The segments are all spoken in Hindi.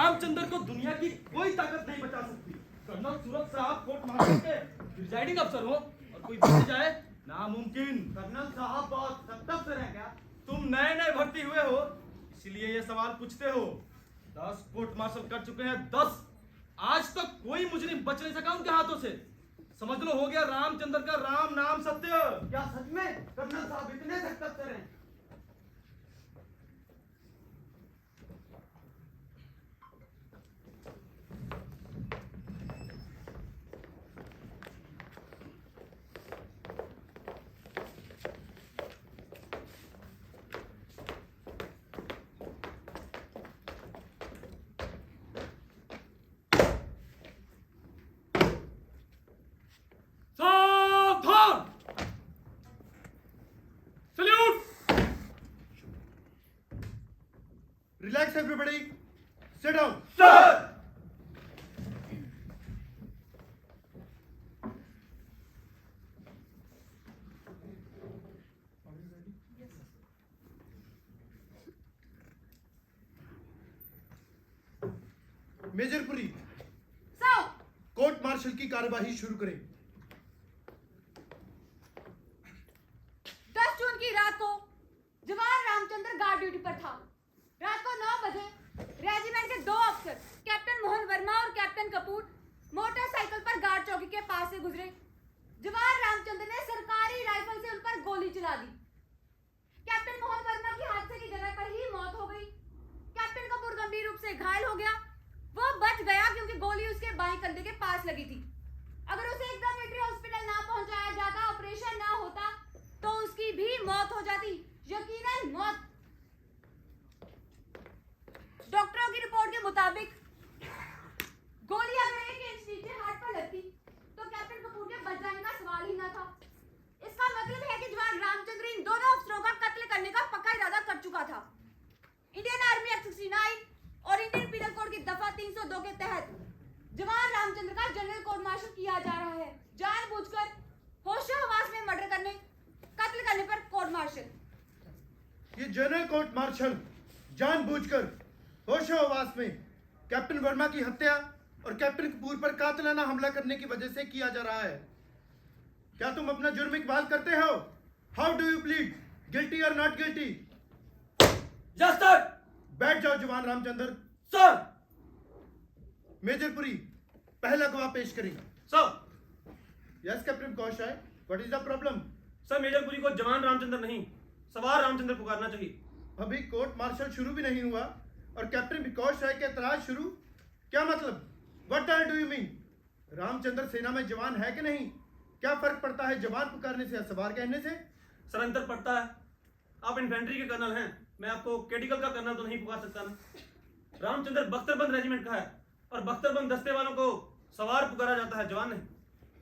रामचंद्र को दुनिया की कोई ताकत नहीं बचा सकती। कर्नल सूरत साहब कोर्ट मार्शल के प्रिजाइडिंग अफसर हो और कोई बच जाए, नामुमकिन। कर्नल साहब बहुत सख्त अफसर हैं क्या? तुम नए नए भर्ती हुए हो, इसलिए ये सवाल पूछते हो। 10 कोर्ट मार्शल कर चुके हैं, 10। आज तक कोई मुजरिम बच नहीं सका उनके हाथों से। समझ लो हो गया रामचंद्र का राम नाम सत्य। क्या सच में कर्नल साहब इतने सख्त अफसर हैं? सावधान! Salute! Relax everybody. Sit down. Sir! मेजरपुरी, sir, court martial की कार्यवाही शुरू करें। 10 जून की रात को जवान रामचंद्र गार्ड ड्यूटी पर था। रात को 9 बजे रेजिमेंट के 2 अफसर कैप्टन मोहन वर्मा और कैप्टन कपूर मोटरसाइकिल पर गार्ड चौकी के पास से गुजरे। जवान रामचंद्र ने सरकारी राइफल से उन पर गोली चला दी। कैप्टन मोहन वर्मा की हादसे की जगह पर ही मौत हो गई। कैप्टन कपूर गंभीर रूप से घायल हो गया। वो बच गया क्योंकि गोली उसके बाएं कंधे के पास लगी थी। अगर उसे एकदम मिलिट्री हॉस्पिटल ना पहुंचाया जाता, ऑपरेशन ना होता, तो उसकी भी मौत हो जाती, यकीनन मौत। डॉक्टरों की रिपोर्ट के मुताबिक गोली अगर 1 इंच नीचे हार्ट पर लगती तो कैप्टन कपूर के बच जाने का सवाल ही ना था। इसका मतलब है कि जवान रामचंद्र इन दोनों अफसरों का कत्ल करने का पक्का इरादा कर चुका था। इंडियन आर्मी एक्ट 69 और इंडियन पीनल कोड की दफा 302 के तहत जवान रामचंद्र का जनरल कोर्ट मार्शल किया जा रहा है। जानबूझकर होशो-हवास में मर्डर करने, कत्ल करने पर कोर्ट मार्शल। ये जनरल कोर्ट मार्शल जानबूझकर होशो-हवास में कैप्टन वर्मा की हत्या और कैप्टन कपूर पर कातिलाना हमला करने की वजह से किया जा रहा है। क्या तुम अपना जुर्म इकबाल करते हो? How do you plead? Guilty और नॉट गिल्टी? Yes sir! बैठ जाओ जवान रामचंद्र। सर! मेजरपुरी, पहला गवाह पेश करें। Sir! Yes captain कौशाय, what is the problem? Sir, मेजरपुरी को जवान रामचंद्र नहीं, सवार रामचंद्र पुकारना चाहिए। अभी कोर्ट मार्शल शुरू भी नहीं हुआ और कैप्टन विकास राय के एतराज शुरू? क्या मतलब? What do you mean? Ramchandra सेना में जवान है कि नहीं? क्या फर्क पड़ता है जवान पुकारने से या सवार कहने से? सर, अंतर पड़ता है। आप इन्फेंट्री के कर्नल हैं, मैं आपको कैटिकल का कर्नल तो नहीं पुकार सकता ना। रामचंद्र बख्तरबंद रेजिमेंट का है और बख्तरबंद दस्ते वालों को सवार पुकारा जाता है, जवान नहीं।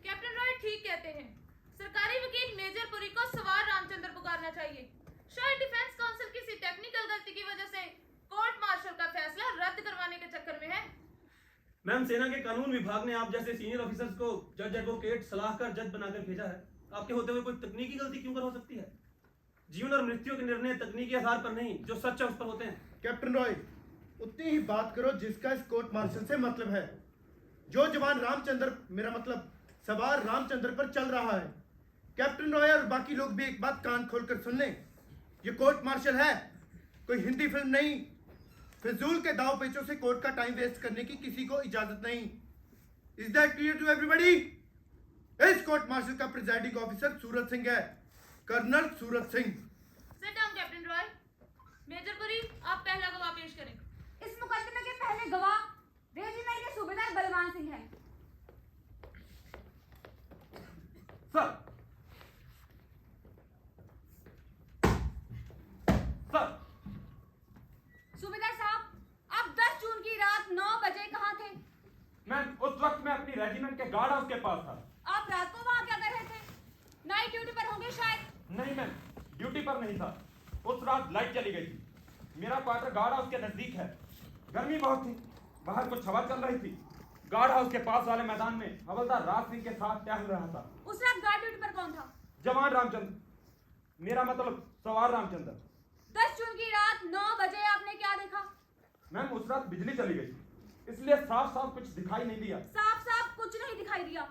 कैप्टन रॉय ठीक कहते हैं। सरकारी वकील मेजरपुरी को सवार रामचंद्र पुकारना चाहिए। शायद डिफेंस काउंसिल किसी टेक्निकल गलती की वजह से कोर्ट मार्शल का फैसला रद्द करवाने के चक्कर में है। मैम, सेना के कानून विभाग ने आप जैसे सीनियर ऑफिसर्स को जज, एडवोकेट, सलाहकार, जज बनाकर भेजा है। आपके होते हुए कोई तकनीकी गलती क्यों कर हो सकती है? जीवन और मृत्यु के निर्णय तकनीकी आधार पर नहीं, जो सच है उस पर होते हैं। कैप्टन रॉय, उतनी ही बात करो जिसका इस कोर्ट मार्शल से मतलब है। जो जवान रामचंद्र, मेरा मतलब सवार रामचंद्र पर चल रहा है। कैप्टन रॉय और बाकी लोग भी एक बात कान खोलकर सुन लें, ये कोर्ट मार्शल है, कोई हिंदी फिल्म नहीं। फिजूल के दाव पेचों से कोर्ट का टाइम वेस्ट करने की किसी को इजाजत नहीं। Is that clear to everybody? इस कोर्ट मार्शल का प्रिजाइडिंग ऑफिसर सूरत सिंह है, colonel Surat Singh. Sit down captain Roy. मेजरपुरी, आप पहला गवाह पेश करें। इस मुकदमे के पहले गवाह रेजिमेंट के सूबेदार बलवान सिंह हैं। सर! सर! सूबेदार साहब, आप 10 जून की रात 9 बजे कहाँ थे? मैम, उस वक्त मैं अपनी रेजिमेंट के गार्ड हाउस के पास था। आप रात को वहाँ क्या कर रहे थे? नाइट ड्यूटी पर होंगे शायद। नहीं मैम, ड्यूटी पर नहीं था। उस रात लाइट चली गई थी। मेरा क्वार्टर गार्ड हाउस के नजदीक है। गर्मी बहुत थी, बाहर कुछ हवा चल रही थी। गार्ड हाउस के पास वाले मैदान में हवलदार राज सिंह के साथ टहल रहा था। उस रात गार्ड ड्यूटी पर कौन था? जवान रामचंद्र, मेरा मतलब सवार रामचंद्र। 10 जून की रात 9 बजे आपने क्या देखा? मैम, उस रात बिजली चली गई। इसलिए साफ साफ कुछ दिखाई नहीं दिया। साफ साफ कुछ नहीं दिखाई दिया।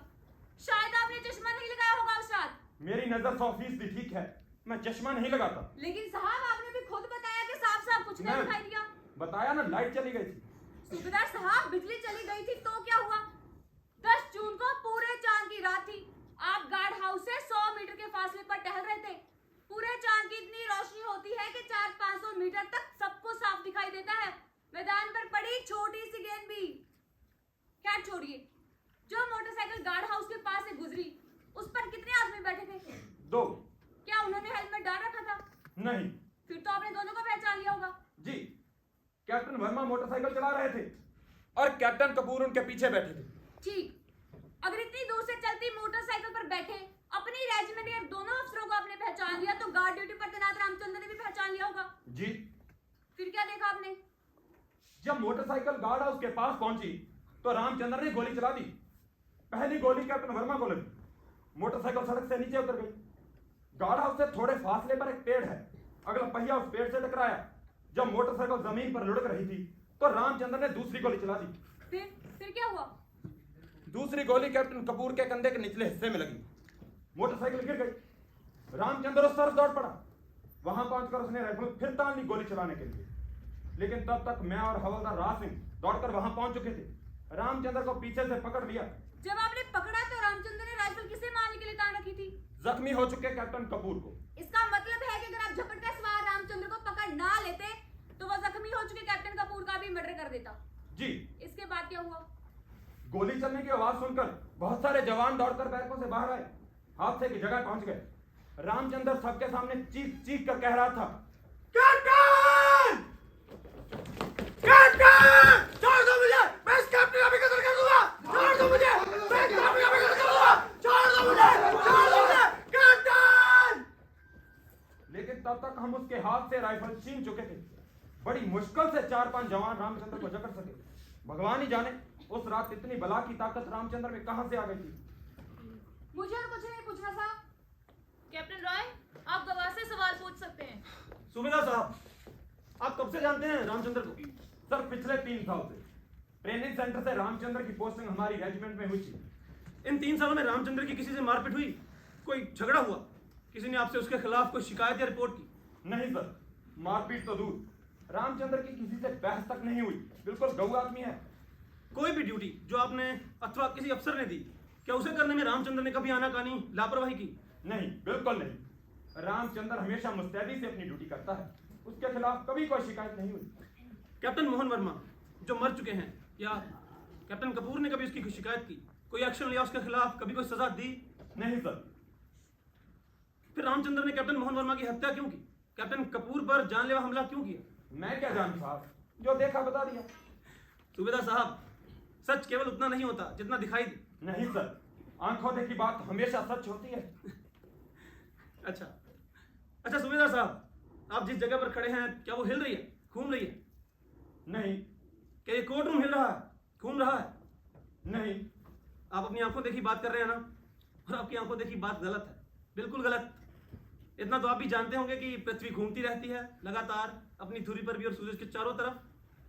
शायद आपने चश्मा नहीं लगाया होगा उस रात। मेरी नजर 100% ठीक है, मैं चश्मा नहीं लगाता। लेकिन साहब आपने भी खुद बताया कि साफ साफ कुछ नहीं मैं- दिखाई दिया। बताया ना, लाइट चली गई थी। सूबेदार साहब बिजली चली गई थी तो क्या हुआ? 10 जून को पूरे चांद की रात थी। आप गार्ड हाउस से 100 मीटर के फासले पर टहल रहे थे। पूरे चांद की इतनी रोशनी होती है कि 400-500 मीटर तक सबको साफ दिखाई देता है। मैदान पर पड़ी छोटी सी गेंद भी। खैर छोड़िए, जो मोटरसाइकिल गार्ड हाउस के पास से गुजरी उस पर कितने आदमी बैठे थे? 2। क्या उन्होंने हेलमेट डाल रखा था? नहीं फिर तो आपने दोनों को पहचान लिया होगा। जी, कैप्टन वर्मा मोटरसाइकिल चला रहे थे और कैप्टन कपूर उनके पीछे बैठे थे। ठीक, अगर इतनी दूर से चलती मोटरसाइकिल पर बैठे अपनी रेजिमेंट के दोनों अफसरों को आपने पहचान लिया तो गार्ड ड्यूटी पर तैनात रामचंद्र ने भी पहचान लिया होगा। जी, फिर क्या देखा आपने? जब मोटरसाइकिल गार्ड हाउस के पास पहुंची तो रामचंद्र ने गोली चला दी। पहली गोली कैप्टन वर्मा को लगी, मोटरसाइकिल सड़क से नीचे उतर गई। गार्ड हाउस से थोड़े फासले पर एक पेड़ है, अगला पहिया उस पेड़ से टकराया। जब मोटरसाइकिल जमीन पर लुढ़क रही थी तो रामचंद्र ने दूसरी गोली चला दी। फिर क्या हुआ? दूसरी गोली कैप्टन कपूर के कंधे के निचले हिस्से में लगी, मोटरसाइकिल गिर गई। रामचंद्र उस तरफ दौड़ पड़ा, वहां पहुंचकर उसने राइफल फिर तान ली गोली चलाने के लिए। लेकिन तब तक मैं और हवलदार राज सिंह दौड़कर वहां पहुंच चुके थे। रामचंद्र को पीछे से पकड़ लिया। जब आपने पकड़ा तो रामचंद्र ने राइफल किसे मारने के लिए तान रखी थी? जख्मी हो चुके कैप्टन कपूर को। इसका मतलब है कि अगर आप झपट का सवार रामचंद्र को पकड़ ना लेते तो वह जख्मी हो चुके कैप्टन कपूर का भी मर्डर कर देता। जी, इसके बाद क्या हुआ? गोली चलने की आवाज सुनकर बहुत सारे जवान दौड़कर बैरकों से बाहर आए, हादसे की जगह पहुंच गए। रामचंद्र सबके सामने चीख चीख कर कह रहा था, कैप्टन! कैप्टन! छोड़ दो मुझे, मैं इस कैप्टन का भी कत्ल कर दूंगा। छोड़ दो मुझे, मैं इस कैप्टन का भी कत्ल कर दूंगा। छोड़ दो मुझे, छोड़ दो मुझे, कैप्टन! लेकिन तब तक हम उसके हाथ से राइफल छीन चुके थे। बड़ी मुश्किल से 4-5 जवान रामचंद्र को जकड़ सके। भगवान ही जाने उस रात इतनी बला की ताकत रामचंद्र में कहां से आ गई थी। मुझे और कुछ नहीं पूछना साहब। कैप्टन रॉय, आप गवाह से सवाल पूछ सकते हैं। सूबेदार साहब, आप कब से जानते हैं रामचंद्र को? सर, पिछले 3 साल से ट्रेनिंग सेंटर से रामचंद्र की पोस्टिंग हमारी रेजिमेंट में हुई थी। इन 3 सालों में रामचंद्र की किसी से मारपीट हुई? कोई झगड़ा हुआ? किसी ने आपसे उसके खिलाफ कोई शिकायत या रिपोर्ट की? नहीं सर, मारपीट तो दूर, रामचंद्र की किसी से बहस तक नहीं हुई। बिल्कुल गऊ आदमी है। कोई भी ड्यूटी जो आपने अथवा किसी अफसर ने दी, क्या उसे करने में रामचंद्र ने कभी आनाकानी लापरवाही की? नहीं, बिल्कुल नहीं। रामचंद्र हमेशा मुस्तैदी से अपनी ड्यूटी करता है, उसके खिलाफ कभी कोई शिकायत नहीं हुई। कैप्टन मोहन वर्मा जो मर चुके हैं, या कैप्टन कपूर ने कभी उसकी शिकायत की, कोई एक्शन लिया उसके खिलाफ, कभी कोई सजा दी? नहीं सर। फिर रामचंद्र ने कैप्टन मोहन वर्मा की हत्या क्यों की? कैप्टन कपूर पर जानलेवा हमला क्यों किया? मैं क्या जानूं साहब, जो देखा बता दिया। सूबेदार साहब, सच केवल उतना नहीं होता जितना दिखाई दे। नहीं सर, आंखों देखी बात हमेशा सच होती है। अच्छा सूबेदार साहब, आप जिस जगह पर खड़े हैं क्या वो हिल रही है, घूम रही है? नहीं। क्या ये कोर्ट रूम हिल रहा है, घूम रहा है? नहीं। आप अपनी आंखों देखी बात कर रहे हैं ना, और आपकी आंखों देखी बात गलत है, बिल्कुल गलत। इतना तो आप भी जानते होंगे कि पृथ्वी घूमती रहती है लगातार अपनी धुरी पर भी और सूरज के चारों तरफ।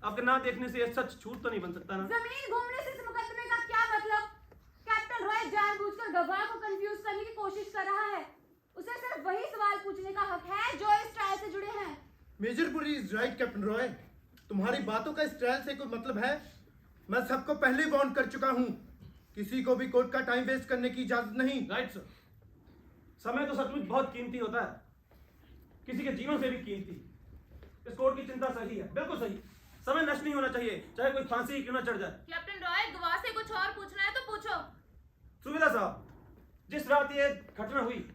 आपके ना देखने से ये सच झूठ तो नहीं बन सकता ना? जमीन घूमने से इस मुकदमे का क्या मतलब? कैप्टन रॉय जानबूझकर गवाह को कंफ्यूज करने की कोशिश कर रहा है। उसे सिर्फ वही सवाल पूछने का हक है जो इस ट्रायल से जुड़े हैं। Major Puri is right captain Roy, तुम्हारी बातों का इस ट्रायल से कोई मतलब है? मैं सबको पहले वार्न कर चुका हूं, किसी को भी कोर्ट का टाइम वेस्ट करने की इजाजत नहीं। राइट सर, समय तो सचमुच बहुत कीमती होता है, किसी के जीवन से भी कीमती। इस कोर्ट की चिंता सही है, बिल्कुल सही। समय नष्ट नहीं होना चाहिए, चाहे कोई फांसी ही क्यों ना चढ़ जाए। कैप्टन रॉय, गवाह से कुछ और पूछना है तो पूछो। सुविधा साहब, जिस रात ये घटना हुई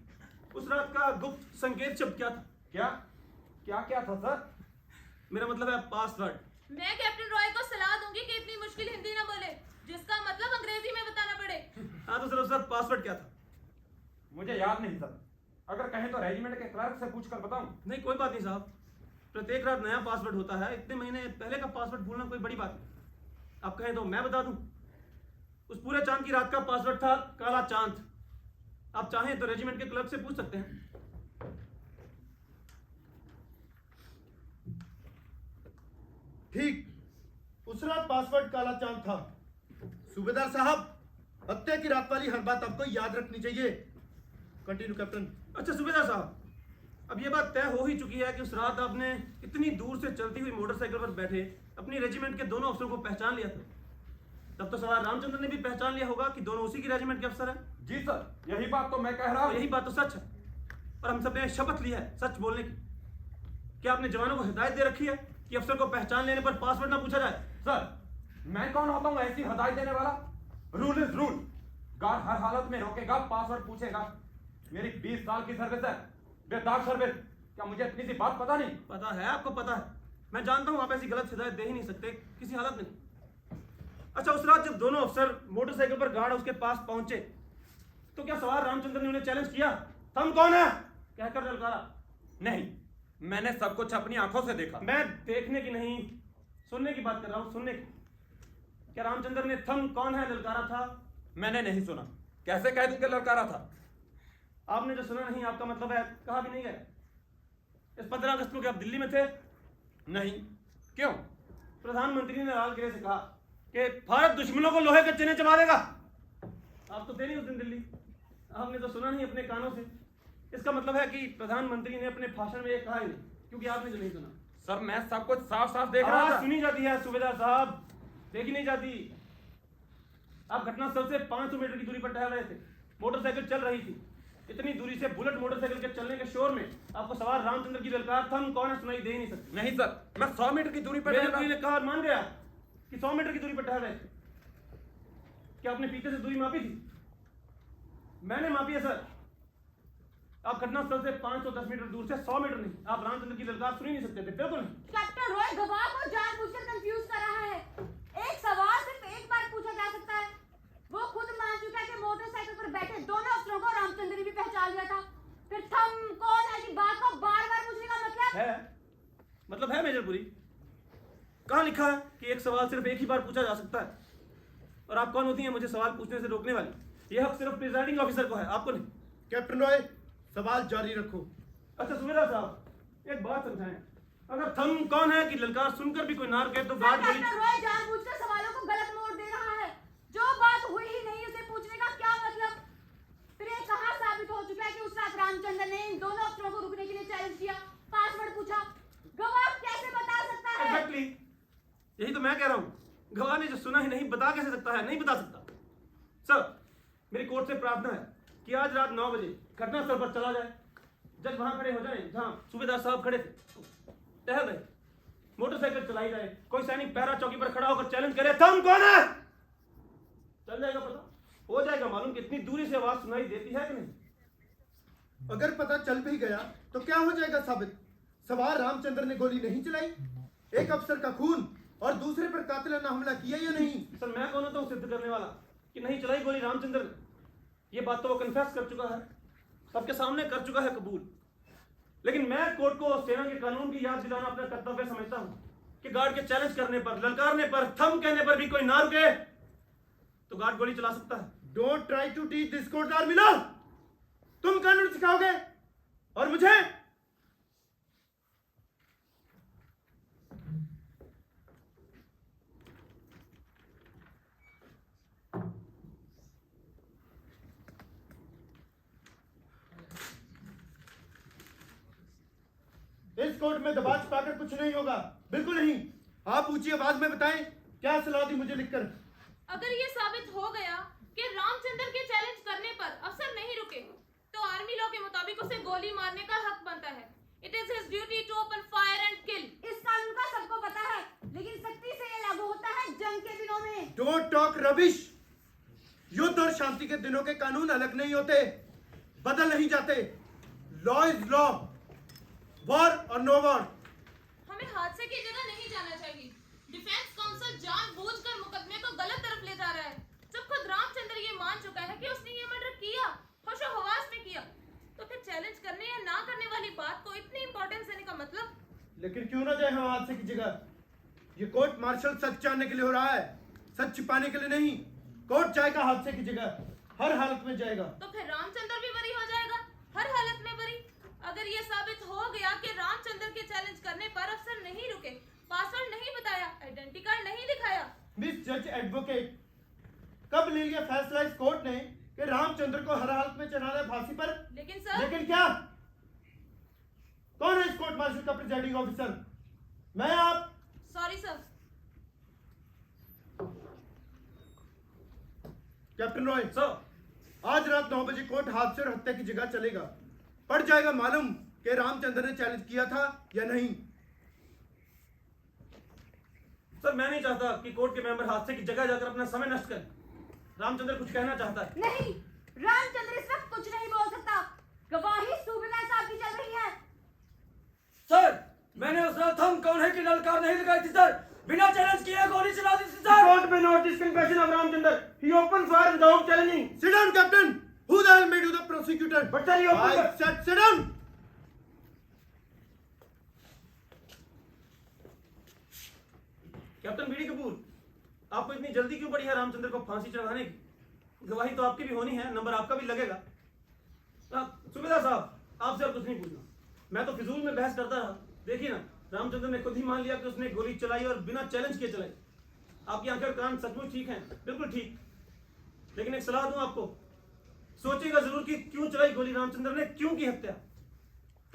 उस रात का गुप्त संकेत शब्द क्या था? क्या क्या क्या था सर? मेरा मतलब है पासवर्ड। मैं कैप्टन रॉय को सलाह दूंगी कि इतनी मुश्किल हिंदी ना बोले, जिसका मतलब अंग्रेजी में बताना पड़े। हाँ तो सर, सर पासवर्ड क्या था? मुझे याद नहीं सर, अगर कहें तो रेजिमेंट के क्लर्क से पूछकर बताऊं। नहीं कोई बात नहीं साहब, प्रत्येक रात नया पासवर्ड होता है, इतने महीने पहले का पासवर्ड भूलना कोई बड़ी बात नहीं। आप कहें तो मैं बता दूं। उस पूरे चांद की रात का पासवर्ड था काला चांद। आप चाहें तो रेजिमेंट के क्लर्क से पूछ सकते हैं। ठीक उस रात पासवर्ड काला चांद था। सूबेदार साहब, हत्या की रात वाली हर बात आपको याद रखनी चाहिए। Continue captain. अच्छा सूबेदार साहब, अब ये बात तय हो ही चुकी है कि उस रात आपने इतनी दूर से चलती हुई मोटरसाइकिल पर बैठे अपनी रेजिमेंट के दोनों अफसरों को पहचान लिया था। तब तो सवार रामचंद्र ने भी पहचान लिया होगा कि दोनों उसी की रेजिमेंट के अफसर हैं। जी सर, यही बात तो मैं कह रहा हूँ। यही बात तो सच है और हम सब ने शपथ ली है सच बोलने की। क्या आपने जवानों को हिदायत दे रखी है कि अफसर को पहचान लेने पर पासवर्ड ना पूछा जाए? सर, मैं कौन होता हूँ ऐसी हदायत देने वाला? Rule is rule. गार्ड हर हालत में रोकेगा, पासवर्ड पूछेगा। मेरी 20 साल की सर्विस है, बेदाग सर्विस। क्या मुझे इतनी सी बात पता नहीं? पता है, आपको पता है। मैं जानता हूं आप ऐसी गलत हिदायत दे ही नहीं सकते किसी हालत में नहीं। अच्छा, उस रात जब दोनों अफसर मोटरसाइकिल पर गार्ड उसके पास पहुंचे तो क्या सवार रामचंद्र ने उन्हें चैलेंज किया, तुम कौन है कहकर ललकारा? नहीं, मैंने सब कुछ अपनी आंखों से देखा। मैं देखने की नहीं, सुनने की बात कर रहा हूं, सुनने की। क्या रामचंद्र ने थम कौन है ललकारा था? मैंने नहीं सुना। कैसे कह दूं कि लड़कारा था? आपने जो सुना नहीं, आपका मतलब है कहा भी नहीं गया। इस 15 अगस्त को क्या आप दिल्ली में थे? नहीं। क्यों? प्रधानमंत्री ने लाल किले से कहा कि भारत दुश्मनों को लोहे के चने चबा देगा। आप तो थे नहीं उस दिन दिल्ली, आपने तो सुना नहीं अपने कानों से। इसका मतलब है कि प्रधानमंत्री ने अपने भाषण में ये कहा ही नहीं, क्योंकि आपने जो नहीं सुना। सर, मैं सब कुछ साफ साफ देख रहा आवाज था। सुनी जाती है सूबेदार साहब, देखी नहीं जाती। आप घटनास्थल से 500 मीटर की दूरी पर टहल रहे थे, मोटरसाइकिल चल रही थी। इतनी दूरी से बुलेट मोटरसाइकिल के चलने के शोर में आपको सवार रामचंद्र की ललकार थम कौन है सुनाई दे ही नहीं सकती। नहीं सर, मैं 100 मीटर की दूरी पर मेजर टहल पुरी रहा- ने कहा और मान गया कि 100 मीटर की दूरी पर टहल रहे थे। क्या आपने पीछे से दूरी मापी थी? मैंने मापी है सर। आप घटनास्थल से 510 मीटर दूर से 100 मीटर नहीं, आप रामचंद्र की ललकार सुन ही नहीं सकते थे, बिल्कुल नहीं। कैप्टन रॉय गवाह को जानबूझकर कंफ्यूज कर रहा है। एक सवाल सिर्फ एक बार पूछा जा सकता है। वो खुद मान चुका है कि मोटरसाइकिल पर बैठे दोनों अफसरों को रामचंद्र ने भी पहचान लिया था। फिर थम कौन है की बात को बार बार पूछने का मतलब है मेजर पुरी? कहाँ लिखा है कि एक सवाल सिर्फ एक ही बार पूछा जा सकता है? और आप कौन होती हैं मुझे सवाल पूछने से रोकने वाली? यह हक सिर्फ प्रिजाइडिंग ऑफिसर को है, आपको नहीं। कैप्टन रॉय, सवाल जारी रखो। अच्छा सूबेदार साहब, एक बात समझाएं, अगर थम कौन है कि ललकार सुनकर भी कोई ना रुके तो गार्ड गोली। कैप्टन रॉय जानबूझकर सवालों को गलत मोड़ दे रहा है। जो बात हुई ही नहीं उसे पूछने का क्या मतलब? फिर ये कहाँ साबित हो चुका है कि उस रात रामचंद्र ने इन दोनों अफसरों को रुकने के लिए चैलेंज किया, पासवर्ड पूछा? गवाह कैसे बता सकता है? एग्जैक्टली, यही तो मैं कह रहा हूँ। गवाह ने जो सुना ही नहीं बता कैसे सकता है? नहीं बता सकता। सर, मेरी कोर्ट से प्रार्थना है कि आज रात 9 बजे घटनास्थल पर चला जाए। जज वहां खड़े हो जाए जहां सूबेदार साहब खड़े थे, टहल रहे, मोटरसाइकिल चलाई जाए, कोई सैनिक पैरा चौकी पर खड़ा होकर चैलेंज करे, थम कौन है? चल जाएगा पता, हो जाएगा मालूम कि इतनी दूरी से आवाज सुनाई देती है कि नहीं। अगर पता चल भी गया तो क्या हो जाएगा साबित? सवार रामचंद्र ने गोली नहीं चलाई, एक अफसर का खून और दूसरे पर कातिलाना हमला किया या नहीं? सर, मैं कौन होता हूँ सिद्ध करने वाला कि नहीं चलाई गोली रामचंद्र ने? ये बात तो वो कन्फेस कर चुका है, सबके सामने कर चुका है कबूल। लेकिन मैं कोर्ट को सेना के कानून की याद दिलाना अपना कर्तव्य समझता हूँ कि गार्ड के चैलेंज करने पर, ललकारने पर, थम कहने पर भी कोई ना रुके तो गार्ड गोली चला सकता है। Don't try to teach this court आर्मिला। तुम कानून सिखाओगे और मुझे? इस कोर्ट में दबा छिपाकर कुछ नहीं होगा, बिल्कुल नहीं। आप ऊंची आवाज में बताएं, क्या सलाह दी मुझे लिखकर? अगर ये साबित हो गया कि रामचंद्र के चैलेंज करने पर अफसर नहीं रुके तो आर्मी लॉ के मुताबिक उसे गोली मारने का हक बनता है। It is his duty to open fire and kill. इस कानून का सबको पता है, लेकिन सख्ती से ये लागू होता है जंग के दिनों में। Don't talk rubbish. युद्ध और शांति के दिनों के कानून अलग नहीं होते, बदल नहीं जाते। लॉ इज लॉ, वॉर और नो वॉर। हमें हादसे की जगह नहीं जाना चाहिए। डिफेंस काउंसिल जानबूझकर मुकदमे को गलत तरफ ले जा रहा है। जब खुद रामचंद्र ये मान चुका है कि उसने ये मर्डर किया, होशो हवास में किया, तो फिर चैलेंज करने या ना करने वाली बात को इतनी इंपॉर्टेंस देने का मतलब? लेकिन क्यों ना जाए हम हादसे की जगह? ये कोर्ट मार्शल सच जानने के लिए हो रहा है, सच छिपाने के लिए नहीं। कोर्ट जाएगा हादसे की जगह, हर हालत में जाएगा। तो फिर रामचंद्र भी बरी हो जाएगा, हर हालत में बरी। अगर ये साबित हो गया कि रामचंद्र के चैलेंज करने पर अफसर नहीं रुके, पासवर्ड नहीं बताया, आइडेंटिटी कार्ड नहीं दिखाया। मिस जज एडवोकेट, कब ले लिया फैसला इस कोर्ट ने कि रामचंद्र को हर हालत में चढ़ाना है फांसी पर? लेकिन सर, लेकिन क्या? कौन है इस कोर्ट मार्शल का प्रिजाइडिंग ऑफिसर? मैं, आप? Sorry sir. Captain Roy, sir, आज रात 9 बजे कोर्ट हादसे और हत्या की जगह चलेगा। पड़ जाएगा मालूम कि रामचंद्र ने चैलेंज किया था या नहीं। सर मैं नहीं चाहता कि कोर्ट के मेंबर हादसे की जगह जाकर अपना समय नष्ट करें। रामचंद्र कुछ कहना चाहता है। नहीं, रामचंद्र इस वक्त कुछ नहीं बोल सकता। गवाही सूबेदार साहब की चल रही है। सर, मैंने उस रात हम कौन है की ललकार नहीं लगाई थी सर। बिना चैलेंज किए गोली चला दी थी सर। कोर्ट में notice confession of Ramchandra. He opened fire without challenging. Sit down, Captain. Who the hell made you the prosecutor? But sir, you opened I said sit down. Captain BD Kapoor, आपको इतनी जल्दी क्यों पड़ी है रामचंद्र को फांसी चढ़ाने की? गवाही तो आपकी भी होनी है, नंबर आपका भी लगेगा। सुबेदार साहब, आपसे और कुछ नहीं पूछना। मैं तो फिजूल में बहस करता रहा। देखिए ना, रामचंद्र ने खुद ही मान लिया कि उसने गोली चलाई और बिना चैलेंज किए चलाई। आपकी आंखें और कान सचमुच ठीक हैं, बिल्कुल ठीक। लेकिन एक सलाह दूं आपको, सोचिएगा जरूर कि क्यों चलाई गोली रामचंद्र ने, क्यों की हत्या।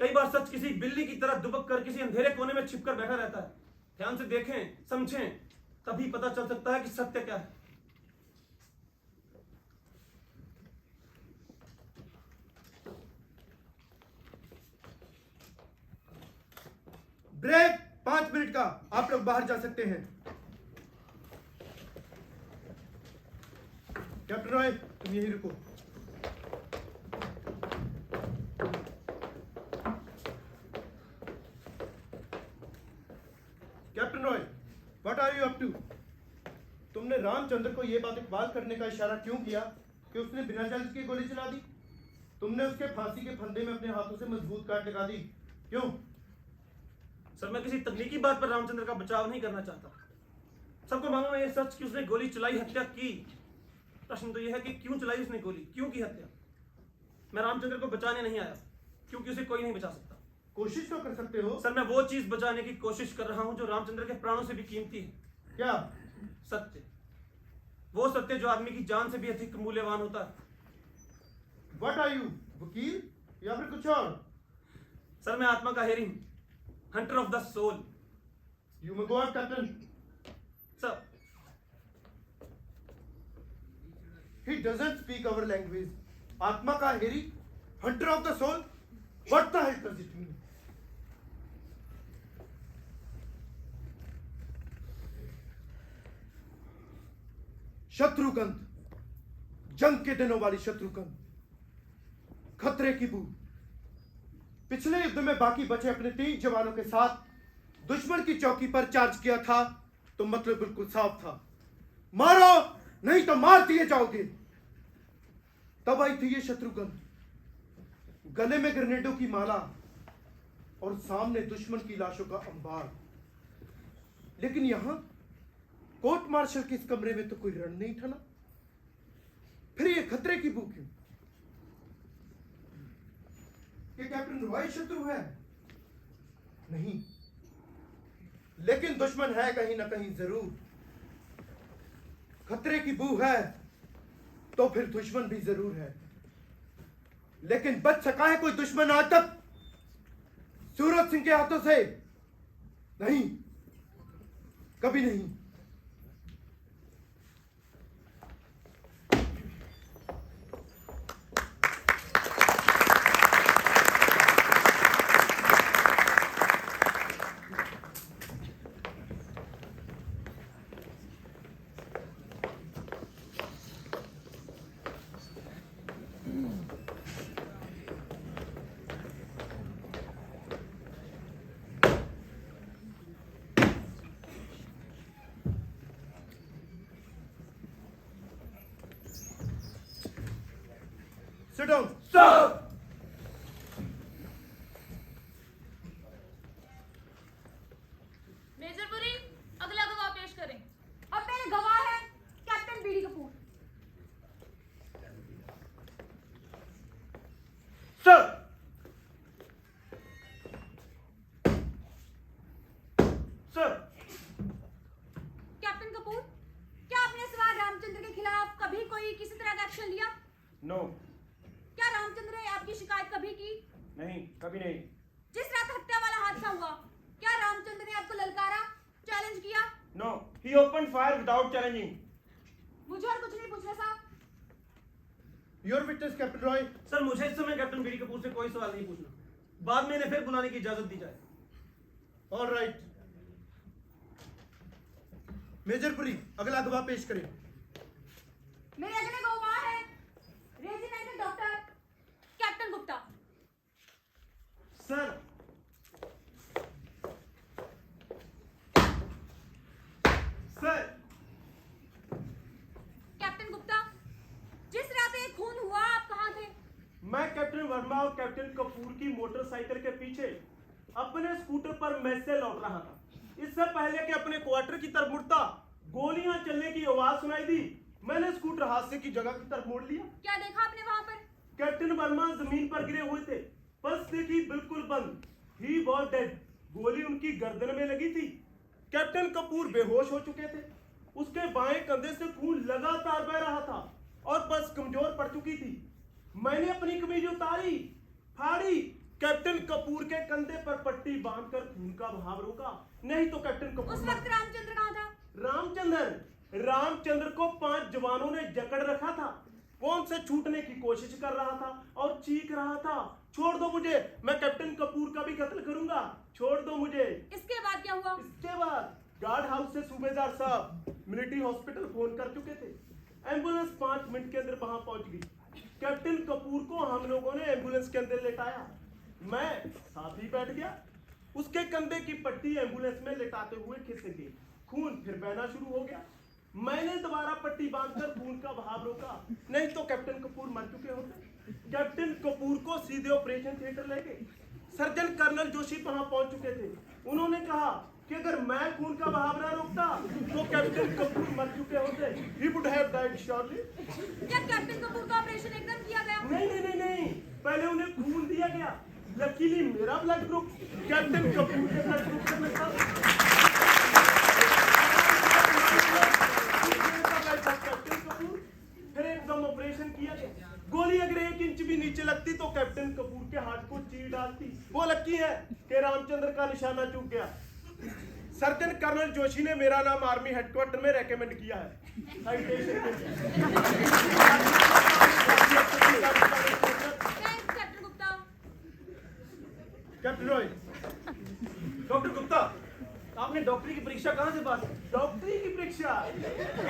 कई बार सच किसी बिल्ली की तरह दुबक कर किसी अंधेरे कोने में छिपकर बैठा रहता है। ध्यान से देखें, समझें, तभी पता चल सकता है कि सत्य क्या है। ब्रेक 5 मिनट का। आप लोग बाहर जा सकते हैं। कैप्टन रॉय, तुम यहीं रुको। Captain Roy, what are you up to? तुमने रामचंद्र को यह बात इकबाल करने का इशारा क्यों किया कि उसने बिना चैलेंज के गोली चला दी? तुमने उसके फांसी के फंदे में अपने हाथों से मजबूत काट लगा दी, क्यों? सर मैं किसी तकनीकी बात पर रामचंद्र का बचाव नहीं करना चाहता। सबको मालूम है ये सच कि उसने गोली चलाई, हत्या की। प्रश्न तो यह है कि क्यों चलाई उसने गोली, क्यों की हत्या। मैं रामचंद्र को बचाने नहीं आया, क्योंकि उसे कोई नहीं बचा सकता। कोशिश तो कर सकते हो। सर मैं वो चीज बचाने की कोशिश कर रहा हूं जो रामचंद्र के प्राणों से भी कीमती है। क्या? सत्य, वो सत्य जो आदमी की जान से भी अधिक मूल्यवान होता है। व्हाट आर यू, वकील या फिर कुछ और? सर मैं आत्मा का हेरी हूं, hunter of the soul. You may go out, captain. Sir He doesn't speak our language. आत्मा का हेरी, hunter of the soul. What the hell does it mean? शत्रुगंध, जंग के दिनों वाली शत्रुगंध, खतरे की बू। पिछले युद्ध में बाकी बचे अपने 3 जवानों के साथ दुश्मन की चौकी पर चार्ज किया था तो मतलब बिल्कुल साफ था, मारो नहीं तो मार दिए जाओगे। तब आई थी ये शत्रुगंध, गले में ग्रेनेडों की माला और सामने दुश्मन की लाशों का अंबार। लेकिन यहां कोर्ट मार्शल के इस कमरे में तो कोई रण नहीं था ना, फिर ये खतरे की बू क्यों? कि कैप्टन रॉय शत्रु है? नहीं, लेकिन दुश्मन है कहीं ना कहीं जरूर। खतरे की बू है तो फिर दुश्मन भी जरूर है। लेकिन बच सका है कोई दुश्मन आज तक सूरज सिंह के हाथों से? नहीं, कभी नहीं। Sit down. Sir, major Puri, अगला गवाह पेश करें। अब मेरे गवाह है captain BD Kapoor. Sir sir no. क्या रामचंद्र ने आपकी शिकायत कभी की? नहीं, कभी नहीं। जिस रात हत्या वाला हादसा हुआ, क्या रामचंद्र ने आपको ललकारा, चैलेंज किया? नो, ही ओपन फायर विदाउट चैलेंजिंग। मुझे और कुछ नहीं पूछना साहब। Your witness captain Roy. Sir मुझे इस समय कैप्टन बीडी कपूर से कोई सवाल नहीं पूछना, बाद में इन्हें फिर बुलाने की इजाजत दी जाए। All right. मेजर पुरी, अगला गवाह पेश करें। मेरे अगले गवाह है regimental doctor captain Gupta. Sir sir captain Gupta, जिस रात एक खून हुआ आप कहाँ थे? मैं कैप्टन वर्मा और कैप्टन कपूर की मोटरसाइकिल के पीछे अपने स्कूटर पर मैच से लौट रहा था। इससे पहले कि अपने क्वार्टर की तरफ मुड़ता, गोलियां चलने की आवाज सुनाई दी। मैंने स्कूटर हादसे की जगह की तरफ मोड़ लिया। क्या देखा आपने वहां पर? कैप्टन वर्मा जमीन पर गिरे हुए थे, पल्स देखी बिल्कुल बंद। He was dead. गोली उनकी गर्दन में लगी थी। कैप्टन कपूर बेहोश हो चुके थे। उसके बाएं कंधे से खून लगातार बह रहा था और पल्स कमजोर पड़ चुकी थी। मैंने अपनी कमीज उतारी, फाड़ी, कैप्टन कपूर के कंधे पर पट्टी बांधकर खून का बहाव रोका, नहीं तो कैप्टन कपूर उस वक्त रामचंद्र कहाँ था? रामचंद्र को 5 जवानों ने जकड़ रखा था। वो उनसे छूटने की कोशिश कर रहा था और चीख रहा था, छोड़ दो मुझे, मैं कैप्टन कपूर का भी कत्ल करूंगा, छोड़ दो मुझे। इसके बाद क्या हुआ? इसके बाद गार्ड हाउस से सूबेदार साहब मिलिट्री हॉस्पिटल फोन कर चुके थे। एम्बुलेंस 5 मिनट के अंदर वहां पहुंच गई। कैप्टन कपूर को हम लोगों ने एम्बुलेंस के अंदर लेटाया। मैं साथ ही बैठ गया। उसके कंधे की पट्टी एम्बुलेंस में लेटाते हुए खिसक गई। खून फिर बहना शुरू हो गया। मैंने दोबारा पट्टी बांधकर खून का बहाव रोका, नहीं तो कैप्टन कपूर मर चुके होते। कैप्टन कपूर को सीधे ऑपरेशन थिएटर ले गए। सर्जन कर्नल जोशी वहां पहुंच चुके थे। उन्होंने कहा कि अगर मैं खून का बहाव ना रोकता तो कैप्टन कपूर मर चुके होते। He would have died surely। क्या कैप्टन कपूर का ऑपरेशन एकदम किया गया? नहीं, पहले उन्हें खून दिया गया। लकीली मेरा ब्लड ग्रुप कैप्टन कपूर के ब्लड ग्रुप से मिलता था। कैप्टन कपूर फिर एकदम ऑपरेशन किया गया। गोली अगर 1 इंच भी नीचे लगती तो कैप्टन कपूर के हाथ को चीर डालती। वो लकी है कि रामचंद्र का निशाना चूक गया। सर्जन कर्नल जोशी ने मेरा नाम आर्मी हेडक्वार्टर में रेकमेंड किया है। साइटेशन के लिए। Thanks captain Gupta. Captain Roy. Doctor Gupta, आपने डॉक्टरी की परीक्षा कहाँ से पास? डॉक्टरी की परीक्षा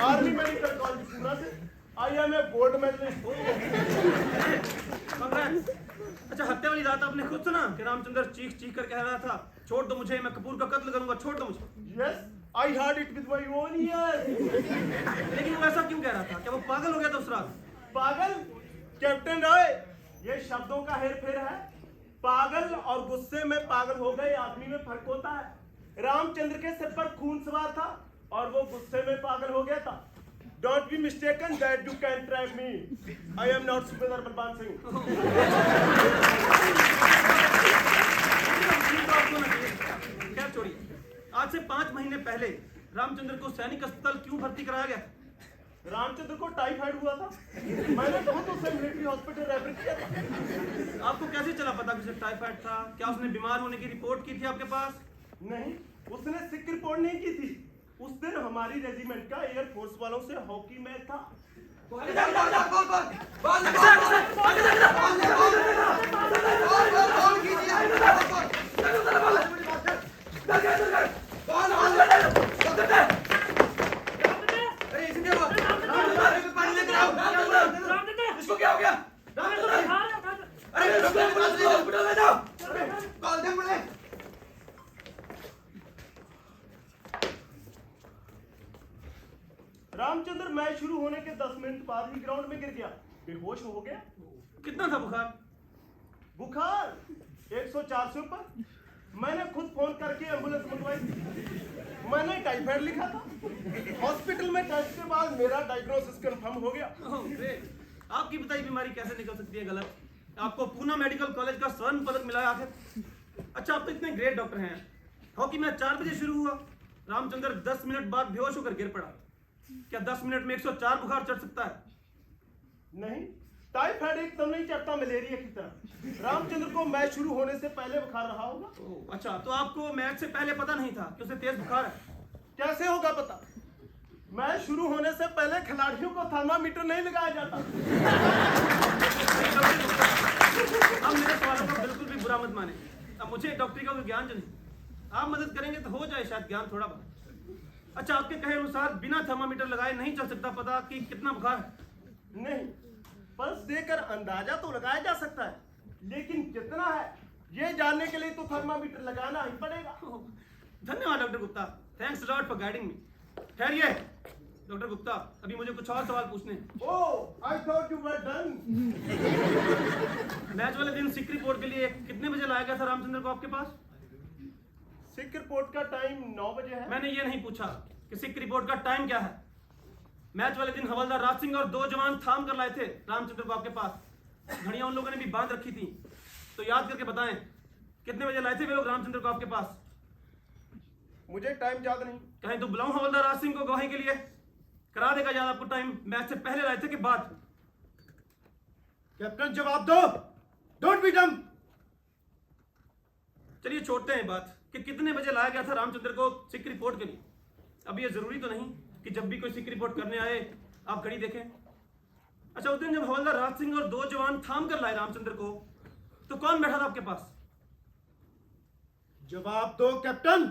आर्मी मेडिकल कॉलेज पूना से। I am a gold medallist. Congrats. अच्छा, हत्या वाली रात आपने खुद सुना कि रामचंद्र चीख कर कह रहा था, छोड़ दो मुझे, मैं कपूर का कत्ल करूंगा, छोड़ दो मुझे। Yes, I heard it with my own years. लेकिन वो ऐसा क्यों कह रहा था? क्या वो पागल हो गया था उस रात? पागल? कैप्टन रॉय, ये शब्दों का हेरफेर है। पागल और गुस्से में पागल हो गए आदमी में फर्क होता है। रामचंद्र के सिर पर खून सवार था और वो गुस्से में पागल हो गया था। Don't be mistaken that you can trap me. I am not Subedar Balban Singh. खैर छोड़िए, आज से 5 महीने पहले रामचंद्र को सैनिक अस्पताल क्यों भर्ती कराया गया? रामचंद्र को टाइफाइड हुआ था। मैंने खुद उसे मिलिट्री हॉस्पिटल रेफर किया था। आपको कैसे चला पता कि उसे टाइफाइड था? क्या उसने बीमार होने की रिपोर्ट की थी आपके पास? नहीं, उसने सिक रिपोर्ट नहीं की थी। उस दिन हमारी रेजिमेंट का एयरफोर्स वालों से हॉकी मैच था। इसको क्या हो गया? अरे हॉस्पिटल ले जाओ। रामचंद्र मैच शुरू होने के 10 मिनट बाद ही ग्राउंड में गिर गया, बेहोश हो गया। कितना था बुखार? बुखार 104 से ऊपर। मैंने खुद फोन करके एम्बुलेंस मंगवाई थी। मैंने टाइफाइड लिखा था। हॉस्पिटल में टेस्ट के बाद मेरा डायग्नोसिस कंफर्म हो गया। ओह, ग्रेट। आपकी बताई बीमारी कैसे निकल सकती है गलत? आपको पूना मेडिकल कॉलेज का स्वर्ण पदक मिला है आखिर। अच्छा, आप तो इतने ग्रेट डॉक्टर हैं। हॉकी मैच 4 बजे शुरू हुआ। रामचंद्र 10 मिनट बाद बेहोश होकर गिर पड़ा। क्या 10 मिनट में 104 बुखार चढ़ सकता है? नहीं, टाइफाइड एकदम नहीं चढ़ता मलेरिया की तरह। रामचंद्र को मैच शुरू होने से पहले बुखार रहा होगा। ओह, अच्छा, तो आपको मैच से पहले पता नहीं था कि उसे तेज बुखार है? कैसे होगा पता? मैच शुरू होने से पहले खिलाड़ियों को थर्मामीटर नहीं लगाया जाता। अब मेरे सवालों को बिल्कुल भी बुरा मत माने। अब मुझे डॉक्टरी का कोई ज्ञान जो नहीं, आप मदद करेंगे तो हो जाए शायद ज्ञान थोड़ा बहुत। अच्छा, आपके कहे अनुसार बिना थर्मामीटर लगाए नहीं चल सकता पता कि कितना बुखार है? नहीं, पल्स देकर अंदाजा तो लगाया जा सकता है, लेकिन कितना है ये जानने के लिए तो थर्मामीटर लगाना ही पड़ेगा। ओह, धन्यवाद doctor Gupta, thanks lot for guiding me. ठहरिए डॉक्टर गुप्ता, अभी मुझे कुछ और सवाल पूछने हैं। Oh, I thought you were done. Match वाले दिन सिक रिपोर्ट के लिए कितने बजे लाया गया था रामचंद्र को आपके पास? सिक रिपोर्ट का टाइम 9 बजे है। मैंने ये नहीं पूछा कि सिक रिपोर्ट का टाइम क्या है। मैच वाले दिन हवलदार राज सिंह और 2 जवान थाम कर लाए थे रामचंद्र को आपके पास। घड़ियां उन लोगों ने भी बांध रखी थी, तो याद करके बताएं कितने बजे लाए थे वे लोग रामचंद्र को आपके पास? मुझे टाइम याद नहीं। कहें तो बुलाऊं हवलदार राज सिंह को गवाही के लिए? करा देगा याद आपको टाइम मैच से पहले लाए थे कि बाद? कैप्टन जवाब दो, डोंट बी डम। चलिए छोड़ते हैं बात कि कितने बजे लाया गया था रामचंद्र को सिक रिपोर्ट के लिए। अब ये जरूरी तो नहीं कि जब भी कोई सिक रिपोर्ट करने आए आप घड़ी देखें। अच्छा, उस दिन जब हवलदार राज सिंह और 2 जवान थाम कर लाए रामचंद्र को, तो कौन बैठा था आपके पास? जवाब दो कैप्टन।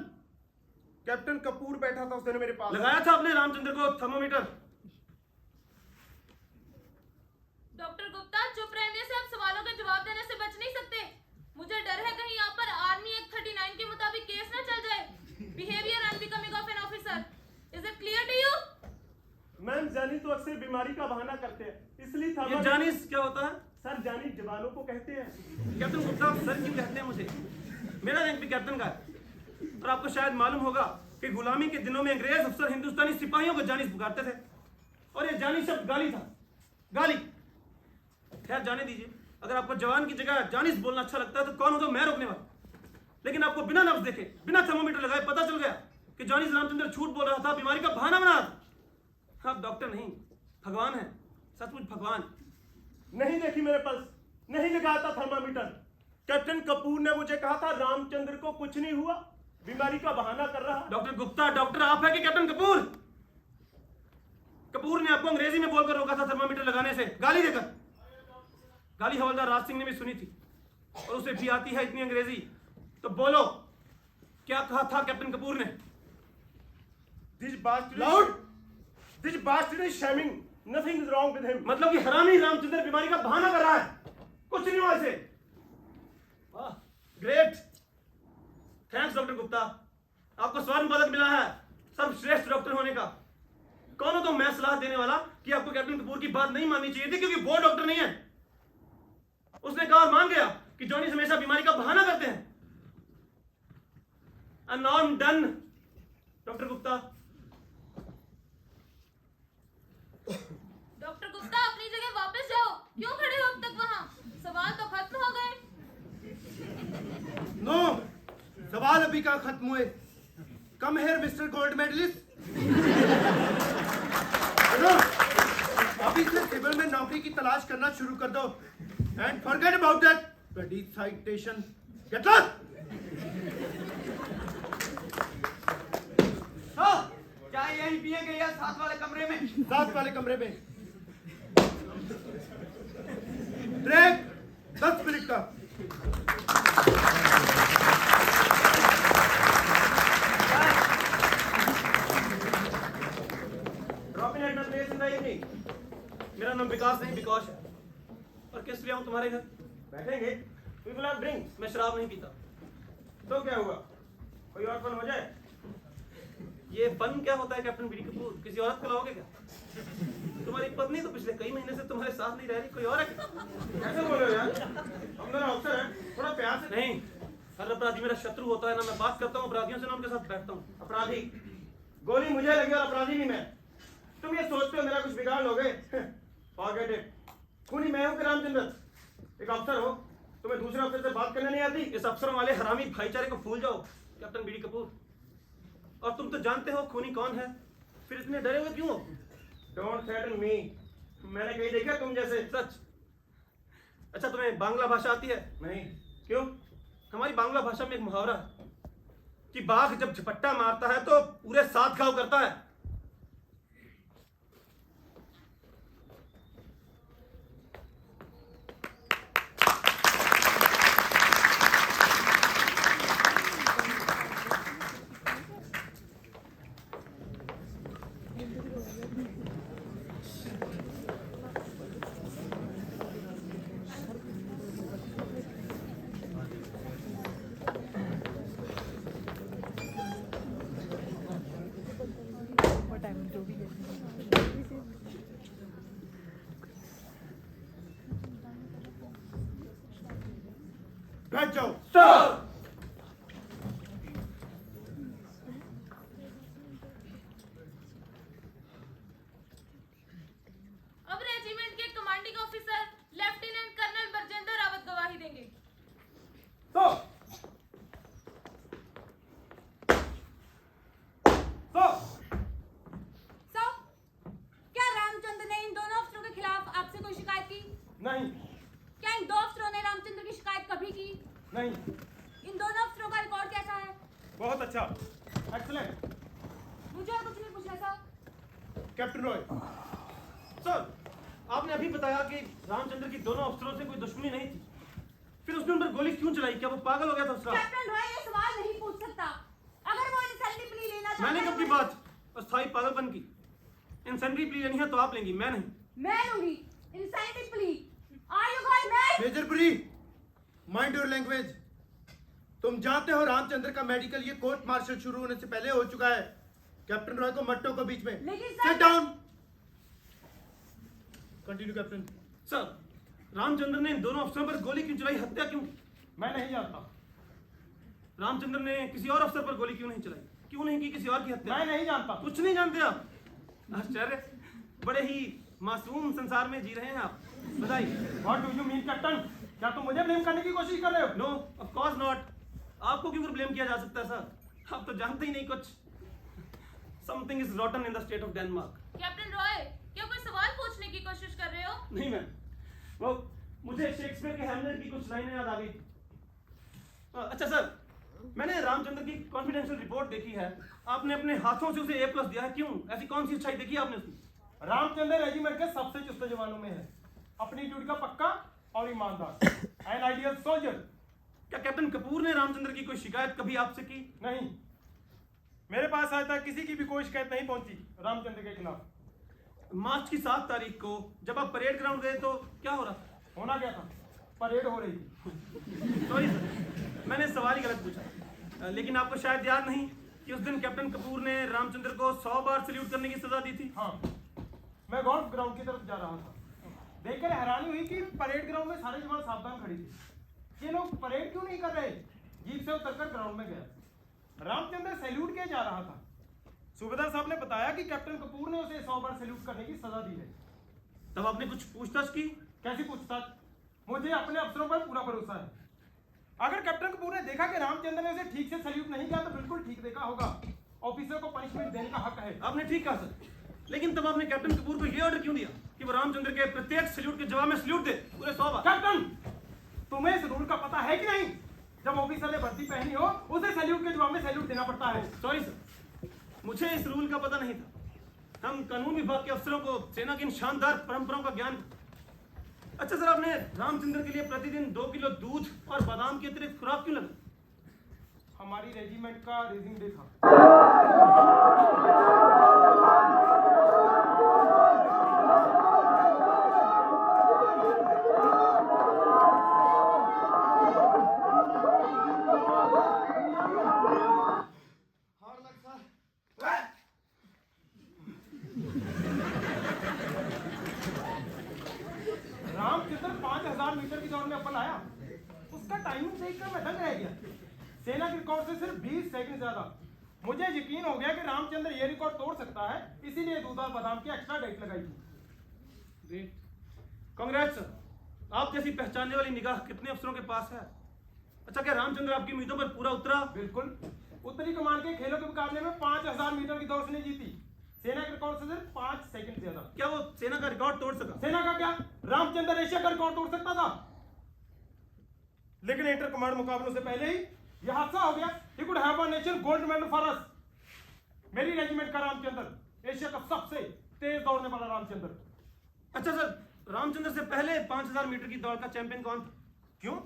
कैप्टन कपूर बैठा था उस दिन मेरे पास। लगाया था आपने रामचंद्र को थर्मोमीटर? डॉक्टर गुप्ता, चुप रहने से आप सवालों के जवाब देने से बच नहीं सकते। मुझे डर है कहीं यहाँ पर आर्मी एक्ट 39 के मुताबिक केस ना चल जाए। Behaviour unbecoming of an officer. Is it clear to you? Ma'am, जानी तो अक्सर बीमारी का बहाना करते हैं, इसलिए ये थर्मा। जानिस क्या होता है? सर, जानी जवानों को कहते हैं। कैप्टन गुप्ता, आप सर क्यों कहते हैं मुझे? मेरा रैंक भी कैप्टन का है। और आपको शायद मालूम होगा कि गुलामी के दिनों में अंग्रेज अफसर हिंदुस्तानी सिपाहियों को जानिस पुकारते थे, और ये जानिस शब्द गाली था। गाली। खैर, जाने दीजिए। अगर आपको जवान की जगह जानिस बोलना अच्छा लगता है तो कौन होगा मैं रोकने वाला? लेकिन आपको बिना नब्ज देखे, बिना थर्मोमीटर लगाए पता चल गया कि जानिस रामचंद्र झूठ बोल रहा था, बीमारी का बहाना बना रहा था। आप डॉक्टर नहीं, भगवान है, सचमुच भगवान। नहीं देखी मैंने पल्स, नहीं लगाया था थर्मामीटर। कैप्टन कपूर ने मुझे कहा था रामचंद्र को कुछ नहीं हुआ, बीमारी का बहाना कर रहा। डॉक्टर गुप्ता, डॉक्टर आप है कि कैप्टन कपूर? कपूर ने आपको अंग्रेजी में बोलकर रोका था थर्मामीटर लगाने से, गाली देकर। गाली हवलदार राज सिंह ने भी सुनी थी, और उसे भी आती है इतनी अंग्रेजी। तो बोलो, क्या कहा था कैप्टन कपूर ने? This bastard is shaming. Nothing is wrong with him. मतलब कि हरामी रामचंद्र बीमारी का बहाना कर रहा है, कुछ नहीं हुआ इसे। वाह, ग्रेट, थैंक्स डॉक्टर गुप्ता, आपको स्वर्ण पदक मिला है सर्वश्रेष्ठ डॉक्टर होने का। कौन हो तो मैं सलाह देने वाला कि आपको कैप्टन कपूर की बात नहीं माननी चाहिए थी, क्योंकि वो डॉक्टर नहीं है। उसने कहा और मान गया कि जॉनी हमेशा बीमारी का बहाना करते हैं। And now I'm done, doctor Gupta. Doctor Gupta, अपनी जगह वापस जाओ। क्यों खड़े हो अब तक वहाँ? सवाल तो खत्म हो गए। नो, सवाल अभी कहाँ खत्म हुए। Come here mister gold medallist. अभी से सिविल में नौकरी की तलाश करना शुरू कर दो। And forget about that bloody citation. Get lost. चाय यहीं पिए गए या साथ वाले कमरे में? साथ वाले कमरे में। ब्रेक 10 मिनट का। Drop in at my place in the evening. मेरा नाम विकास नहीं विकास है। और किस लिए आऊं तुम्हारे घर? बैठेंगे? We will have drinks. मैं शराब नहीं पीता। तो क्या हुआ? कोई और फन हो जाए? ये फन क्या होता है कैप्टन बीडी कपूर? किसी औरत को लाओगे क्या? तुम्हारी पत्नी तो पिछले कई महीने से तुम्हारे साथ नहीं रह रही, कोई और है क्या? ऐसे बोलो यार, हम दोनों अफसर हैं, थोड़ा प्यार से। नहीं, हर अपराधी मेरा शत्रु होता है ना। मैं बात करता हूँ अपराधियों से ना उनके साथ बैठता हूँ। अपराधी? गोली मुझे लगी और अपराधी नहीं मैं। तुम ये सोचते हो मेरा कुछ बिगाड़ लोगे? Forget it. खूनी मैं हूँ कि रामचंद्र? एक अफसर हो, तुम्हें दूसरे अफसर से बात करने नहीं आती? इस अफसरों वाले हरामी भाईचारे को भूल जाओ कैप्टन बीडी कपूर। और तुम तो जानते हो खूनी कौन है, फिर इतने डरे हुए क्यों हो? डोंट थ्रेटन मी। मैंने कहीं देखा तुम जैसे। सच अच्छा, तुम्हें बांग्ला भाषा आती है? नहीं। क्यों? हमारी बांग्ला भाषा में एक मुहावरा है कि बाघ जब झपट्टा मारता है तो पूरे 7 घाव करता है। बैठ जाओ। सर! अब रेजिमेंट के commanding officer lieutenant colonel Barjendra Rawat गवाही देंगे। तो सर, क्या रामचंद्र ने इन दोनों अफसरों के खिलाफ आपसे कोई शिकायत की? नहीं। क्या इन 2 अफसरों ने रामचंद्र की शिकायत कभी की? नहीं। इन दोनों अफसरों का रिकॉर्ड कैसा है? बहुत अच्छा, एक्सीलेंट। मुझे और कुछ नहीं पूछना सर। कैप्टन रॉय, सर, आपने अभी बताया कि रामचंद्र की दोनों अफसरों से कोई दुश्मनी नहीं थी, फिर उसने उन पर गोली क्यों चलाई? क्या वो पागल हो गया था उसका? कैप्टन रॉय ये सवाल नहीं पूछ सकता। अगर वो इंसल्टी प्ली लेना चाहता मैंने है कब की तो- बात अस्थाई पागलपन की? इंसेंट्री प्ली लेनी है तो आप लेंगी, मैं नहीं। मैं लूंगी इंसल्टी प्ली। Are you going mad? Major Puri, mind your language. तुम जानते हो रामचंद्र का मेडिकल ये कोर्ट मार्शल शुरू होने से पहले हो चुका है। कैप्टन रॉय को मट्टो को बीच में। लेकिन sir- sit down. Continue captain. Sir, Ramchandra ने इन दोनों अफसरों पर गोली क्यों चलाई? हत्या क्यों की? मैं नहीं जानता। रामचंद्र ने किसी और अफसर पर गोली क्यों नहीं चलाई? क्यों नहीं की किसी और की हत्या? मैं नहीं जानता। कुछ नहीं जानते आप? आश्चर्य, बड़े ही मासूम संसार में जी रहे हैं आप। बधाई। What do you mean captain? क्या तुम मुझे ब्लेम करने की कोशिश कर रहे हो? No, of course not. आपको क्यों ब्लेम किया जा सकता है सर? आप तो जानते ही नहीं कुछ। Something is रॉटन in the state of Denmark. Captain Roy, क्या कोई सवाल पूछने की कोशिश कर रहे हो? नहीं मैम, वो मुझे शेक्सपियर के हैमलेट की कुछ लाइनें याद आ गई। अच्छा सर, मैंने रामचंद्र की कॉन्फिडेंशियल रिपोर्ट देखी है। आपने अपने हाथों से उसे A+ दिया है, क्यों? ऐसी कौन सी अच्छाई देखी आपने उसमें? रामचंद्र रेजिमेंट के सबसे चुस्त जवानों में है, अपनी ड्यूटी का पक्का और ईमानदार, एन आइडियल सोल्जर। क्या कैप्टन कपूर ने रामचंद्र की कोई शिकायत कभी आपसे की? नहीं, मेरे पास आज तक किसी की भी कोई शिकायत नहीं पहुंची रामचंद्र के खिलाफ। मार्च की 7 तारीख को जब आप परेड ग्राउंड गए तो क्या हो रहा था? होना क्या था? परेड हो रही थी। सॉरी सर, मैंने सवाल ही गलत पूछा। लेकिन आपको शायद याद नहीं कि उस दिन कैप्टन कपूर ने रामचंद्र को 100 बार सैल्यूट करने की सजा दी थी। हाँ, मैं गोल्फ ग्राउंड की तरफ जा रहा था। देखकर हैरानी हुई कि परेड ग्राउंड में सारे जवान सावधान खड़े थे। ये लोग परेड क्यों नहीं कर रहे? जीप से उतरकर ग्राउंड में गया। रामचंद्र सैल्यूट किया जा रहा था। सूबेदार साहब ने बताया कि कैप्टन कपूर ने उसे 100 बार सैल्यूट करने की सजा दी है। तब आपने कुछ पूछताछ की? कैसी पूछताछ? मुझे अपने अफसरों पर पूरा भरोसा है। अगर कैप्टन कपूर ने देखा कि रामचंद्र ने उसे ठीक से सैल्यूट नहीं किया तो बिल्कुल ठीक देखा होगा। ऑफिसर को पनिशमेंट देने का हक है। आपने ठीक कहा सर, लेकिन तब आपने कैप्टन कपूर को यह ऑर्डर क्यों दिया कि वो रामचंद्र के प्रत्येक सैल्यूट के जवाब में सैल्यूट दे पूरे 100 बार? कैप्टन, तुम्हें इस रूल का पता है कि नहीं? जब ऑफिसर ने वर्दी पहनी हो उसे सैल्यूट के जवाब में सैल्यूट देना पड़ता है। सॉरी सर, मुझे इस रूल का पता नहीं था। हम कानून विभाग के अफसरों को सेना की इन शानदार परंपराओं का ज्ञान। अच्छा सर, आपने रामचंद्र के लिए प्रतिदिन 2 किलो दूध और बादाम की अतिरिक्त खुराक क्यों लगा? हमारी रेजिमेंट का रेजिंग डे था। रामचंद्र 5000 मीटर की दौड़ में अव्वल आया। उसका टाइमिंग देखकर मैं दंग रह गया। सेना के रिकॉर्ड से सिर्फ 20 सेकंड ज्यादा। मुझे यकीन हो गया कि रामचंद्र ये रिकॉर्ड तोड़ सकता है, इसीलिए दूध और बादाम की एक्स्ट्रा डाइट लगाई थी। Great, Congress sir. आप जैसी पहचानने वाली निगाह कितने अफसरों के पास है? अच्छा, क्या रामचंद्र आपकी उम्मीदों पर पूरा उतरा? बिल्कुल। उत्तरी कमान के खेलों के मुकाबले में 5000 मीटर की दौड़ उसने जीती। सेना के रिकॉर्ड से सिर्फ 5 सेकंड ज्यादा। क्या वो सेना का रिकॉर्ड तोड़ सका? सेना का क्या, रामचंद्र एशिया का रिकॉर्ड तोड़ सकता था। लेकिन इंटर कमांड मुकाबलों से पहले ही यह हादसा हो गया। He could have one nation gold medal for us. मेरी रेजिमेंट का रामचंद्र एशिया का सबसे तेज दौड़ने वाला रामचंद्र। अच्छा सर, रामचंद्र से पहले 5000 मीटर की दौड़ का चैंपियन कौन था? क्यों?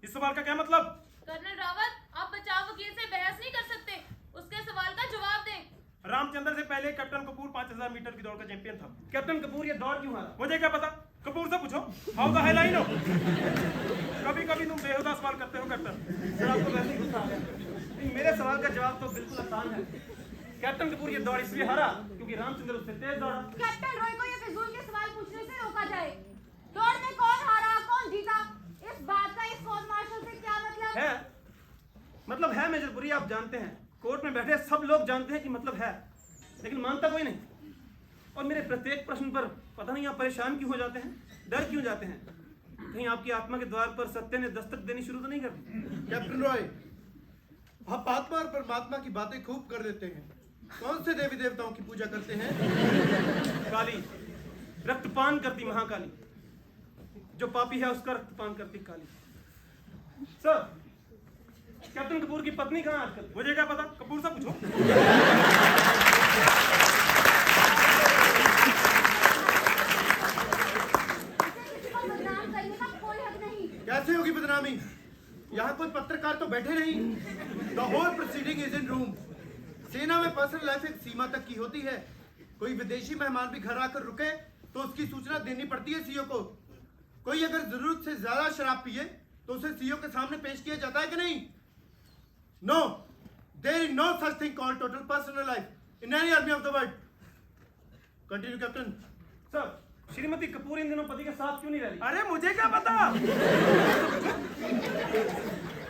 इस सवाल का क्या मतलब? कर्नल रावत, आप बचाव वकील से बहस नहीं कर सकते, उसके सवाल का जवाब दें। रामचंद्र से पहले कैप्टन कपूर 5000 मीटर की दौड़ का चैंपियन था। कैप्टन कपूर ये दौड़ क्यों हारा? मुझे क्या पता, कपूर से पूछो। How the hell I know. कभी कभी तुम बेहुदा सवाल करते हो कैप्टन। सर आपको वैसे ही गुस्सा आ गया। नहीं, मेरे सवाल का जवाब तो बिल्कुल आसान है। कैप्टन कपूर ये दौड़ इसलिए हारा क्योंकि रामचंद्र उससे तेज दौड़ा। कैप्टन रॉय को ये फिजूल के सवाल पूछने से रोका जाए। दौड़ में कौन हारा, कौन जीता, इस बात का इस कोर्ट मार्शल से क्या मतलब है? मतलब है मेजर पुरी, आप जानते हैं, कोर्ट में बैठे सब लोग जानते हैं कि मतलब है, लेकिन मानता कोई नहीं। और मेरे प्रत्येक प्रश्न पर पता नहीं आप परेशान क्यों हो जाते हैं, डर क्यों जाते हैं? कहीं आपकी आत्मा के द्वार पर सत्य ने दस्तक देनी शुरू तो नहीं कर दी? कैप्टन रॉय, आप आत्मा और परमात्मा की बातें खूब कर देते हैं। कौन से देवी देवताओं की पूजा करते हैं? काली, रक्तपान करती महाकाली। जो पापी है उसका रक्तपान करती काली। सर, कैप्टन कपूर की पत्नी कहाँ है आजकल? मुझे क्या पता, कपूर से पूछो। इसे किसी को बदनाम करने का कोई हक नहीं। कैसे होगी बदनामी? यहाँ कोई पत्रकार तो बैठे नहीं। The whole proceeding is in room. सेना में पर्सनल लाइफ एक सीमा तक की होती है। कोई विदेशी मेहमान भी घर आकर रुके तो उसकी सूचना देनी पड़ती है सीओ को। कोई अगर जरूरत से ज्यादा शराब पिए तो उसे सीओ के सामने पेश किया जाता है कि नहीं? No, there is no such thing called total personal life in any army of the world. Continue captain. Sir, श्रीमती कपूर इन दिनों पति के साथ क्यों नहीं रह रही? अरे मुझे क्या पता।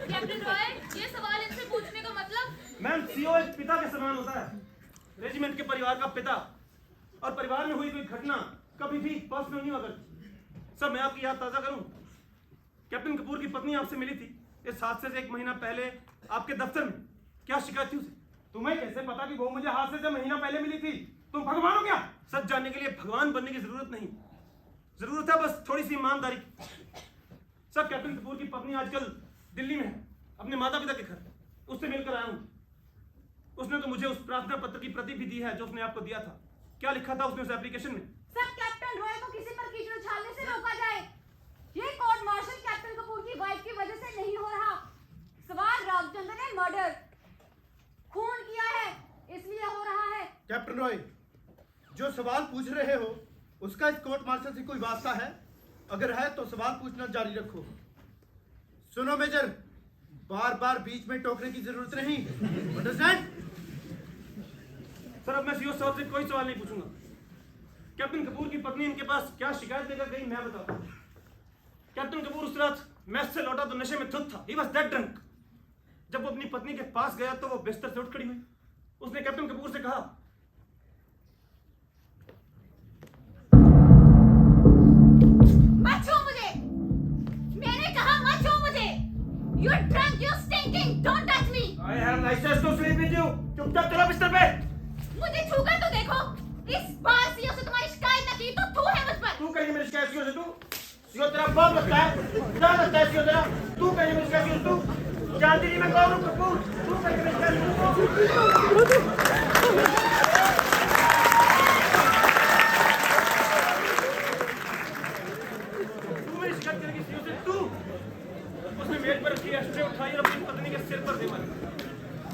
कैप्टन रॉय, ये सवाल इनसे पूछने का मतलब? मैम, सीओ एक पिता के समान होता है, रेजिमेंट के परिवार का पिता। और परिवार में हुई कोई घटना कभी भी पर्सनल नहीं हुआ करती। सर, मैं आपकी याद ताजा करूं, कैप्टन कपूर की पत्नी आपसे मिली थी इस हादसे से 1 महीना पहले आपके दफ्तर में। क्या शिकायत थी उसे? तुम्हें कैसे पता कि वो मुझे हादसे से महीना पहले मिली थी? तुम भगवान हो क्या? सच जानने के लिए भगवान बनने की जरूरत नहीं, जरूरत है बस थोड़ी सी ईमानदारी की। सर, कैप्टन कपूर की पत्नी आजकल दिल्ली में है, अपने माता पिता के घर। उससे मिलकर आया हूं। उसने तो मुझे उस प्रार्थना पत्र की प्रति भी दी है जो उसने आपको दिया था। क्या लिखा था उसने उस एप्लीकेशन में? सर, कैप्टन रॉय को किसी पर कीचड़ उछालने से रोका जाए। ये कोर्ट मार्शल कैप्टन कपूर की वाइफ की वजह से नहीं हो रहा। सवाल रामचंद्र ने मर्डर, खून किया है, इसलिए हो रहा है। कैप्टन रॉय, जो सवाल पूछ रहे हो उसका इस कोर्ट मार्शल से कोई वास्ता है? अगर है तो सवाल पूछना जारी रखो। सुनो मेजर, बार बार बीच में टोकने की जरूरत नहीं। अंडरस्टैंड? सर, अब मैं सीओ साहब से कोई सवाल नहीं पूछूंगा। कैप्टन कपूर की पत्नी इनके पास क्या शिकायत लेकर गई मैं बताता हूं। कैप्टन कपूर उस रात मैच से लौटा तो नशे में धुत था। He was that drunk। जब वो अपनी पत्नी के पास गया तो वो बिस्तर से उठ खड़ी हुई। उसने कैप्टन कपूर से कहा, मत छू मुझे। मैंने कहा मत छू मुझे। You're drunk, you're stinking, don't touch me। I have license to sleep with you। चुपचाप चला बिस्तर पे। मुझे छूकर तो देखो। इस बार सीओ से तुम्हारी शिकायत न की तो तू है मुझ पर। तू कहीं मेरी शिकायत सीओ से? सीओ तेरा बाप लगता है? क्या लगता है सीओ तेरा? तू कहीं मेरी शिकायत सीओ से? तू जानती नहीं मैं कौन हूं कपूर? तू कहीं मेरी शिकायत सीओ से? तू मेरी शिकायत करेगी सीओ से? तू? उसने मेज पर रखी एस्ट्रे उठाई और अपनी पत्नी के सिर पर दे मारी।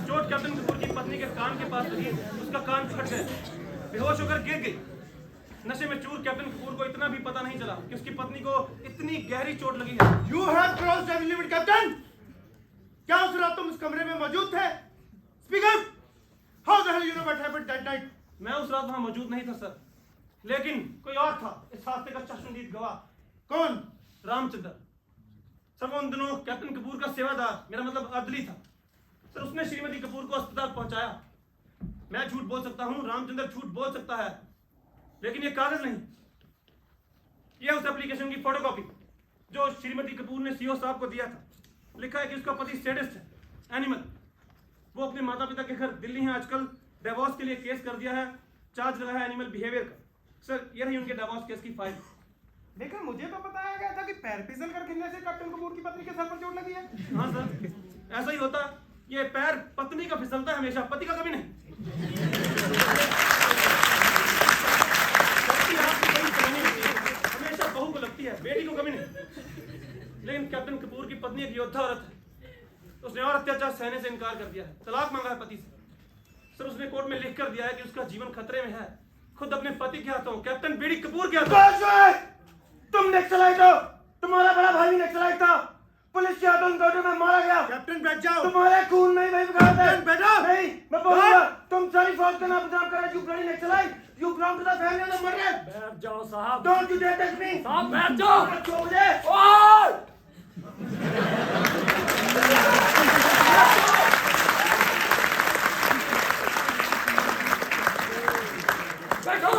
चोट कैप्टन कपूर की पत्नी के कान के पास लगी, उसका कान फट गया, बेहोश होकर गिर गई। नशे में चूर कैप्टन कपूर को इतना भी पता नहीं चला कि उसकी पत्नी को इतनी गहरी चोट लगी है। You have crossed the limit, captain. क्या उस रात तुम उस कमरे में मौजूद थे? Speak up। How the hell you know what happened that night? मैं उस रात वहां मौजूद नहीं था सर, लेकिन कोई और था इस हादसे का चश्मदीद गवाह। कौन? रामचंद्र। सर, वो उन दिनों कैप्टन कपूर का सेवादार, मेरा मतलब अदली था। सर, उसने श्रीमती कपूर को अस्पताल पहुंचाया। मैं झूठ बोल सकता हूं, रामचंद्र झूठ बोल सकता है, लेकिन ये कागज नहीं, यह उस एप्लीकेशन की फोटोकॉपी जो श्रीमती कपूर ने सीओ साहब को दिया था। लिखा है कि उसका पति सैडिस्ट है, एनिमल। वो अपने माता पिता के घर दिल्ली हैं आजकल। डिवोर्स के लिए केस कर दिया है, चार्ज लगा है एनिमल बिहेवियर का। सर, ये रही उनके डिवोर्स केस की फाइल। लेकिन मुझे तो बताया गया था कि पैर फिसल कर गिरने से कैप्टन कपूर की पत्नी के सर पर चोट लगी है। हाँ सर, ऐसा ही होता। ये पैर पत्नी का फिसलता है हमेशा, पति का कभी नहीं। पत्नी आपकी कभी चलनी होती है, हमेशा बहू को लगती है, बेटी को कभी नहीं। लेकिन कैप्टन कपूर की पत्नी एक योद्धा औरत है, तो उसने और अत्याचार सहने से इनकार कर दिया है, तलाक मांगा है पति से। सर उसने कोर्ट में लिख कर दिया है कि उसका जीवन खतरे में है, खुद अपने पति के हाथों, कैप्टन बीडी कपूर के हाथों। तुम नक्सलाइट हो, तुम्हारा बड़ा भाई भी नक्सलाइट था, पुलिस के हाथों एनकाउंटर में मारा गया। कैप्टन बैठ जाओ। तुम्हारे खून में ही वही बगावत है। कैप्टन बैठो। नहीं, मैं बोलूंगा, तुम सारी फौज का नाम बदनाम कर रहे हो, you bloody naxalite, you belong to the family of the murder. बैठ जाओ साहब। Don't you dare touch me. साहब बैठ जाओ। छोड़ दे। ओए! बैठो।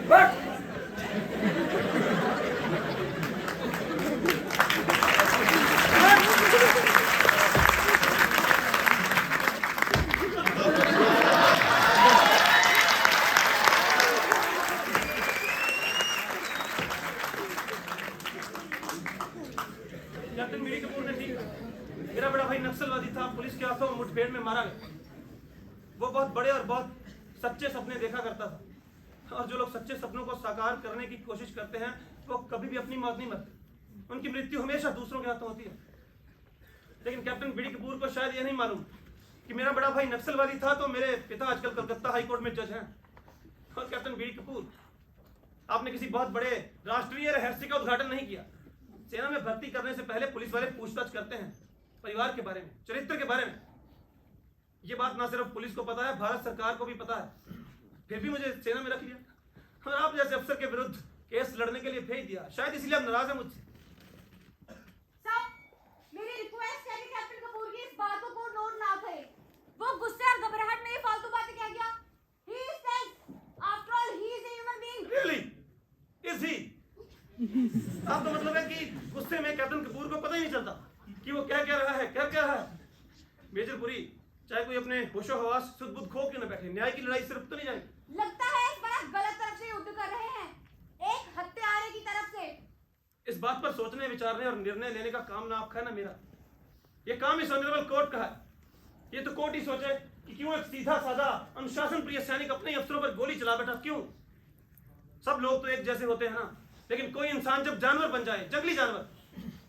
बैठ। कैप्टन बीडी कपूर ने ठीक, मेरा बड़ा भाई नक्सलवादी था, पुलिस के हाथों मुठभेड़ में मारा गया। वो बहुत बड़े और बहुत सच्चे सपने देखा करता था, और जो लोग सच्चे सपनों को साकार करने की कोशिश करते हैं वो कभी भी अपनी मौत नहीं मरते, उनकी मृत्यु हमेशा दूसरों के हाथों होती है। लेकिन कैप्टन बीडी कपूर को शायद ये नहीं मालूम कि मेरा बड़ा भाई नक्सलवादी था तो मेरे पिता आजकल कलकत्ता हाई कोर्ट में जज हैं। और कैप्टन बीडी कपूर, आपने किसी बहुत बड़े राष्ट्रीय रहस्य का उद्घाटन नहीं किया। सेना में भर्ती करने से पहले पुलिस वाले पूछताछ करते हैं परिवार के बारे में, चरित्र के बारे में। ये बात ना सिर्फ पुलिस को पता है, भारत सरकार को भी पता है, फिर भी मुझे सेना में रख लिया और आप जैसे अफसर के विरुद्ध केस लड़ने के लिए भेज दिया। शायद इसलिए आप नाराज हैं मुझसे। साहब, मेरी रिक्वेस्ट है कि कैप्टन कपूर की इस बातों को नोट ना करें। वो गुस्से और घबराहट में ये फालतू बातें कह गया। He says, after all, he is a human being. Really? Is he? आप तो मतलब है कि गुस्से में कैप्टन कपूर को पता ही नहीं चलता कि वो क्या रहा है। मेजर पुरी, चाहे कोई अपने होशो हवास सुध बुध खो क्यों न बैठे, न्याय की लड़ाई सिर्फ तो नहीं जाएगी। लगता है इस बड़ा गलत तरफ से युद्ध कर रहे हैं, एक हत्यारे की तरफ से। इस बात पर सोचने, विचारने और निर्णय लेने का काम ना आपका है ना मेरा। ये काम इस ऑनरेबल कोर्ट का है। ये तो कोर्ट ही सोचे कि क्यों एक सीधा साधा अनुशासन प्रिय सैनिक अपने अफसरों पर गोली चला बैठा। क्यों? सब लोग तो एक जैसे होते हैं ना, लेकिन कोई इंसान जब जानवर बन जाए, जंगली जानवर,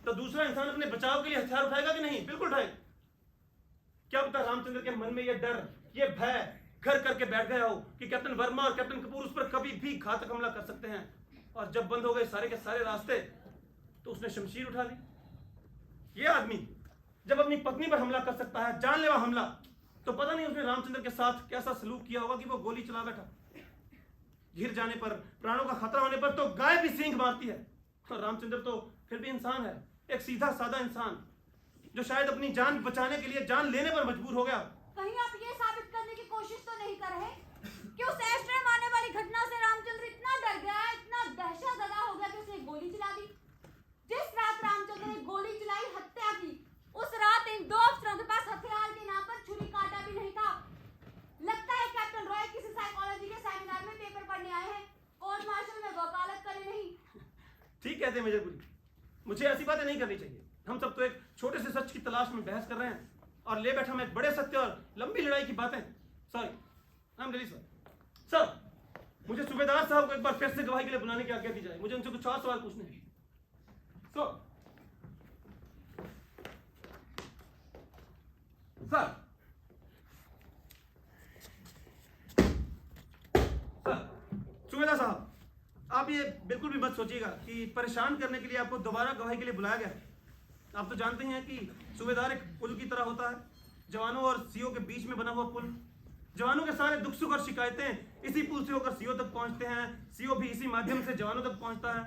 तो दूसरा इंसान अपने बचाव के लिए हथियार उठाएगा कि नहीं? बिल्कुल उठाएगा। क्या पता रामचंद्र के मन में ये डर, ये भय घर करके बैठ गया हो कि कैप्टन वर्मा और कैप्टन कपूर उस पर कभी भी घातक हमला कर सकते हैं। और जब बंद हो गए सारे के सारे रास्ते तो उसने शमशीर उठा ली। ये आदमी जब अपनी पत्नी पर हमला कर सकता है, जानलेवा हमला, तो पता नहीं उसने रामचंद्र के साथ कैसा सलूक किया होगा कि वो गोली चला बैठा। घिर जाने पर, प्राणों का खतरा होने पर तो गाय भी सींग मारती है, और रामचंद्र तो फिर भी इंसान है, एक सीधा साधा इंसान जो शायद अपनी जान बचाने के लिए जान लेने पर मजबूर हो गया। कहीं आप ये साबित करने की कोशिश तो नहीं कर रहे कि उस एस्ट्रे मारने वाली घटना से रामचंद्र इतना डर गया, इतना दहशतज़दा हो गया कि उसने गोली चला दी। जिस रात रामचंद्र ने गोली चलाई, हत्या की, उस रात इन दो अफसरों के पास हथियार के नाम पर छुरी कांटा भी नहीं था। लगता है कैप्टन रॉय किसी साइकोलॉजी के सेमिनार में पेपर पढ़ने आए हैं, कोर्ट मार्शल में वकालत करे नहीं। ठीक कहते हैं मेजर पुरी, मुझे ऐसी बातें नहीं करनी चाहिए। हम सब तो एक छोटे से सच की तलाश में बहस कर रहे हैं, और ले बैठा मैं एक बड़े सत्य और लंबी लड़ाई की बातें। Sorry, I am really sorry. Sir, मुझे सूबेदार साहब को एक बार फिर से गवाही के लिए बुलाने की आज्ञा दी जाए। मुझे उनसे कुछ और सवाल पूछने हैं। सर, सूबेदार साहब, आप ये बिल्कुल भी मत सोचिएगा कि परेशान करने के लिए आपको दोबारा गवाही के लिए बुलाया गया है। आप तो जानते हैं कि सूबेदार एक पुल की तरह होता है, जवानों और सीओ के बीच में बना हुआ पुल। जवानों के सारे दुख सुख और शिकायतें इसी पुल से होकर सीओ तक पहुंचते हैं, सीओ भी इसी माध्यम से जवानों तक पहुंचता है।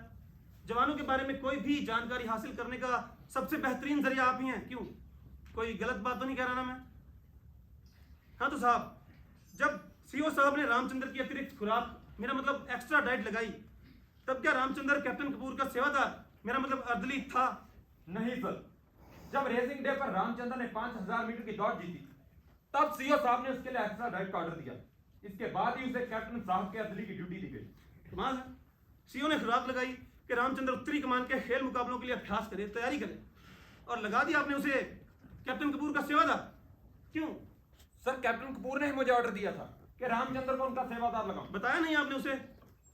जवानों के बारे में कोई भी जानकारी हासिल करने का सबसे बेहतरीन जरिया आप ही हैं। क्यों? कोई गलत बात तो नहीं कह रहा ना मैं? हाँ तो साहब, जब सीओ साहब ने रामचंद्र की अतिरिक्त खुराक, मेरा मतलब एक्स्ट्रा डाइट लगाई, तब क्या रामचंद्र कैप्टन कपूर का सेवादार, मेरा मतलब अर्दली था? नहीं सर, जब रेसिंग डे पर रामचंद्र ने 5000 मीटर की दौड़ जीती, तब सीओ साहब ने उसके लिए एक्स्ट्रा डाइट का ऑर्डर दिया। इसके बाद ही उसे कैप्टन साहब के अदली की ड्यूटी दी गई। कमाल है, सीओ ने खुराक लगाई कि रामचंद्र उत्तरी कमान के खेल मुकाबलों के लिए अभ्यास करे, तैयारी करे, और लगा दिया आपने उसे कैप्टन कपूर का सेवादार। क्यों? सर कैप्टन कपूर ने ही मुझे ऑर्डर दिया था कि रामचंद्र को उनका सेवादार लगाऊं। बताया नहीं आपने उसे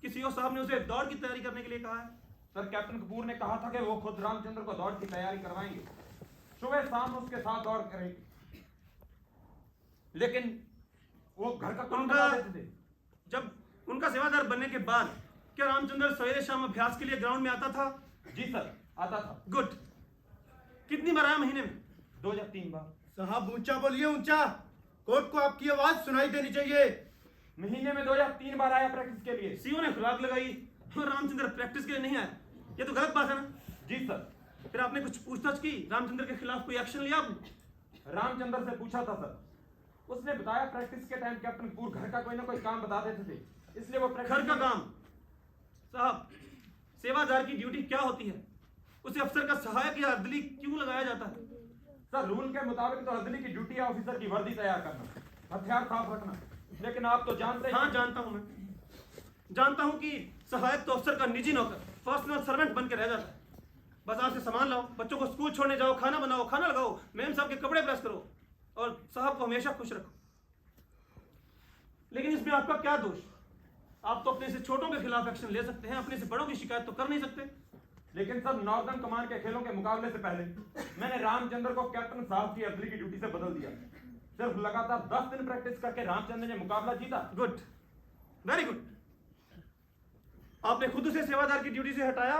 कि सीओ साहब ने उसे दौड़ की तैयारी करने के लिए कहा है? सर कैप्टन कपूर ने कहा था कि वो खुद रामचंद्र को दौड़ की तैयारी करवाएंगे, सुबह शाम उसके साथ दौड़ करेंगे, लेकिन वो घर का काम उनका बता देते थे। जब उनका सेवादार बनने के बाद क्या रामचंद्र सवेरे शाम अभ्यास के लिए ग्राउंड में आता था? जी सर, आता था। गुड। कितनी बार आया महीने में? 2 या 3 बार। साहब ऊंचा बोलिए, ऊंचा। कोर्ट को आपकी आवाज सुनाई देनी चाहिए। महीने में 2 या 3 बार आया प्रैक्टिस के लिए। सीओ ने खुराक लगाई और रामचंद्र प्रैक्टिस के लिए नहीं आया, ये तो गलत बात है ना? जी सर। फिर आपने कुछ पूछताछ की, रामचंद्र के खिलाफ कोई एक्शन लिया आपने? रामचंद्र से पूछा था सर, उसने बताया प्रैक्टिस के टाइम कैप्टन कपूर घर का कोई ना कोई काम बता देते थे, इसलिए वो घर का काम? साहब, सेवादार की ड्यूटी क्या होती है? उसे अफसर का सहायक या अर्दली क्यों लगाया जाता है? सर रूल के मुताबिक तो अर्दली की ड्यूटी है ऑफिसर की वर्दी तैयार करना, हथियार साफ रखना, लेकिन आप तो जानते हैं। हाँ जानता हूं, मैं जानता हूं कि सहायक तो अफसर का निजी नौकर, पर्सनल सर्वेंट बन के रह जाता है। बाजार से सामान लाओ, बच्चों को स्कूल छोड़ने जाओ, खाना बनाओ, खाना लगाओ, मैम साहब के कपड़े प्रेस करो और साहब को हमेशा खुश रखो। लेकिन इसमें आपका क्या दोष? आप तो अपने से छोटों के खिलाफ एक्शन ले सकते हैं, अपने से बड़ों की शिकायत तो कर नहीं सकते। लेकिन सर नॉर्दर्न कमान के खेलों के मुकाबले से पहले मैंने रामचंद्र को कैप्टन साहब की अर्दली की ड्यूटी से बदल दिया। सिर्फ लगातार 10 दिन प्रैक्टिस करके रामचंद्र ने मुकाबला जीता। Good, very good. आपने खुद उसे सेवादार की ड्यूटी से हटाया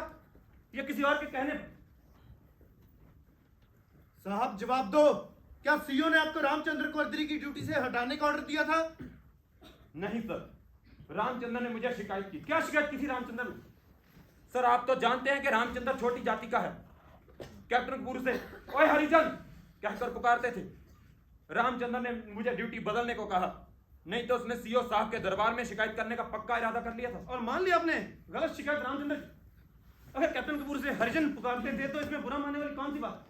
या किसी और के कहने पर? साहब जवाब दो, क्या सीओ ने आपको रामचंद्र को अर्दली की ड्यूटी से हटाने का ऑर्डर दिया था? नहीं सर, रामचंद्र ने मुझे शिकायत की। क्या शिकायत की थी रामचंद्र ने? सर आप तो जानते हैं कि रामचंद्र छोटी जाति का है। कैप्टन कपूर से ओए हरिजन कहकर पुकारते थे। रामचंद्र ने मुझे ड्यूटी बदलने को कहा, नहीं तो उसने सीओ साहब के दरबार में शिकायत करने का पक्का इरादा कर लिया था। और मान लिया आपने गलत शिकायत रामचंद्र की? अगर कैप्टन कपूर से हरिजन पुकारते थे तो इसमें बुरा मानने वाली कौन सी बात?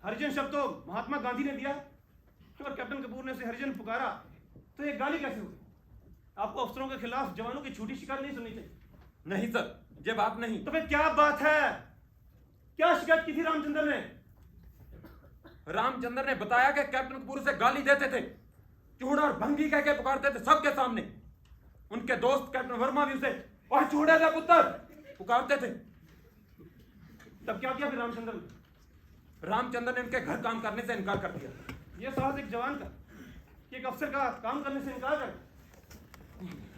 हरिजन शब्द तो महात्मा गांधी ने दिया, अगर कैप्टन कपूर ने उसे हरिजन पुकारा तो ये गाली कैसे हुई? आपको अफसरों के खिलाफ जवानों की झूठी शिकायत नहीं सुननी चाहिए। नहीं सर, ये बात नहीं। तो फिर क्या बात है? क्या शिकायत की थी रामचंद्र ने? रामचंद्र ने बताया कि कैप्टन कपूर उसे गाली देते थे, चूड़ा और भंगी कह के पुकारते थे सबके सामने। उनके दोस्त कैप्टन वर्मा भी उसे ओए चूड़े दे पुत्र पुकारते थे। तब क्या किया फिर रामचंद्र ने? रामचंद्र ने उनके घर काम करने से इनकार कर दिया। यह साहस एक जवान का कि एक अफसर का काम करने से इनकार कर?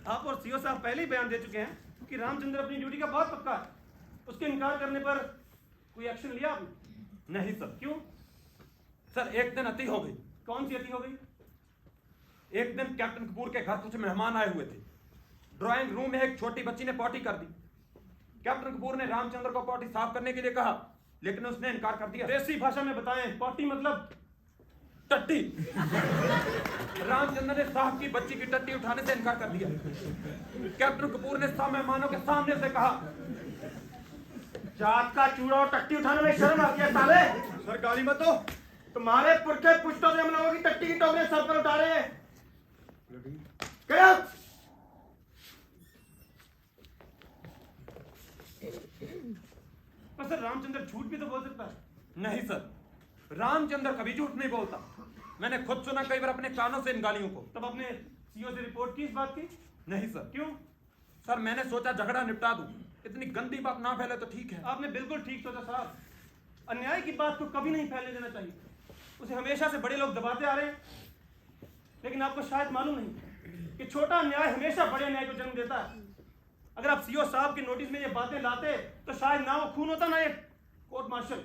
आप और सीओ साहब पहले ही बयान दे चुके हैं कि रामचंद्र अपनी ड्यूटी का बहुत पक्का है, उसके इनकार करने पर कोई एक्शन लिया आपने? नहीं सर। क्यों? सर एक दिन अति हो गई। कौन सी अति हो गई? एक दिन कैप्टन कपूर के घर कुछ मेहमान आए हुए थे। ड्राइंग रूम में एक छोटी बच्ची ने पॉटी कर दी। कैप्टन कपूर ने रामचंद्र को पॉटी साफ करने के लिए कहा, लेकिन उसने इनकार कर दिया। देसी भाषा में बताएं, पॉटी मतलब? टट्टी। रामचंद्र ने साहब की बच्ची की टट्टी उठाने से इनकार कर दिया। कैप्टन कपूर ने सब मेहमानों के सामने से कहा, जात का चूड़ा और टट्टी उठाने में शर्म आती है साले? सर गाली मत दो। तुम्हारे पुरखे पुश्तों से हम लोगों की टट्टी की टोकरे सर पर उठा रहे हैं। क्या? पर सर रामचंद्र झूठ भी तो बोल सकता है। नहीं सर, रामचंद्र कभी झूठ नहीं बोलता। मैंने खुद सुना कई बार अपने कानों से इन गालियों को। तब आपने सीओ से रिपोर्ट की इस बात की? नहीं सर। क्यों? सर मैंने सोचा झगड़ा निपटा दूं, इतनी गंदी बात ना फैले तो ठीक है। आपने बिल्कुल ठीक सोचा साहब। अन्याय की बात को कभी नहीं फैलने देना चाहिए, उसे हमेशा से बड़े लोग दबाते आ रहे हैं। लेकिन आपको शायद मालूम नहीं कि छोटा अन्याय हमेशा बड़े अन्याय को जन्म देता है। अगर आप सीओ साहब के नोटिस में ये बातें लाते तो शायद ना वो खून होता ना ये कोर्ट मार्शल।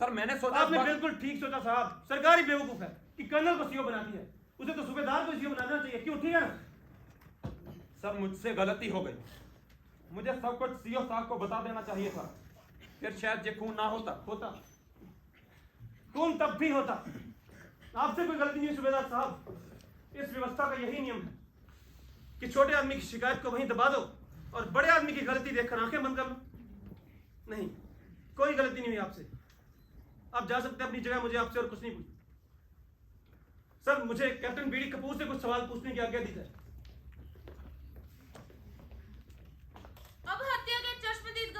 सर मैंने सोचा आपने बिल्कुल ठीक सोचा साहब। सरकारी बेवकूफ है कि कर्नल को सीओ बनाती है, उसे तो सूबेदार को सीओ बनाना चाहिए। क्यों? ठीक है ना? सर मुझसे गलती हो गई, मुझे सब कुछ सीओ साहब को बता देना चाहिए था, फिर शायद ये खून ना होता। खून तब भी होता। आपसे कोई गलती नहीं सूबेदार साहब। इस व्यवस्था का यही नियम है कि छोटे आदमी की शिकायत को वहीं दबा दो और बड़े आदमी की गलती देखकर आंखें बंद कर लो। नहीं, कोई गलती नहीं हुई आपसे। आप जा सकते हैं अपनी जगह, मुझे आपसे और कुछ नहीं पूछना। सर मुझे कैप्टन बीडी कपूर से कुछ सवाल पूछने की आज्ञा दी है।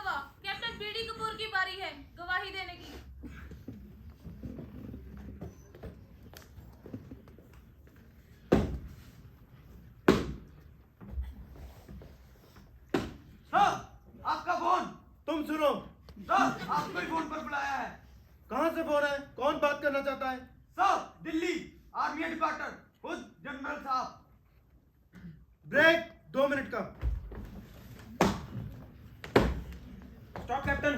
गवाह कैप्टन बीडी कपूर की बारी है गवाही देने की। सर आपका फोन। तुम सुनो, सर आपको ही फोन पर बुलाया है। कहां से फोन है? कौन बात करना चाहता है? सर दिल्ली आर्मी हेडक्वार्टर, खुद जनरल साहब। ब्रेक, 2 मिनट का। Stop captain,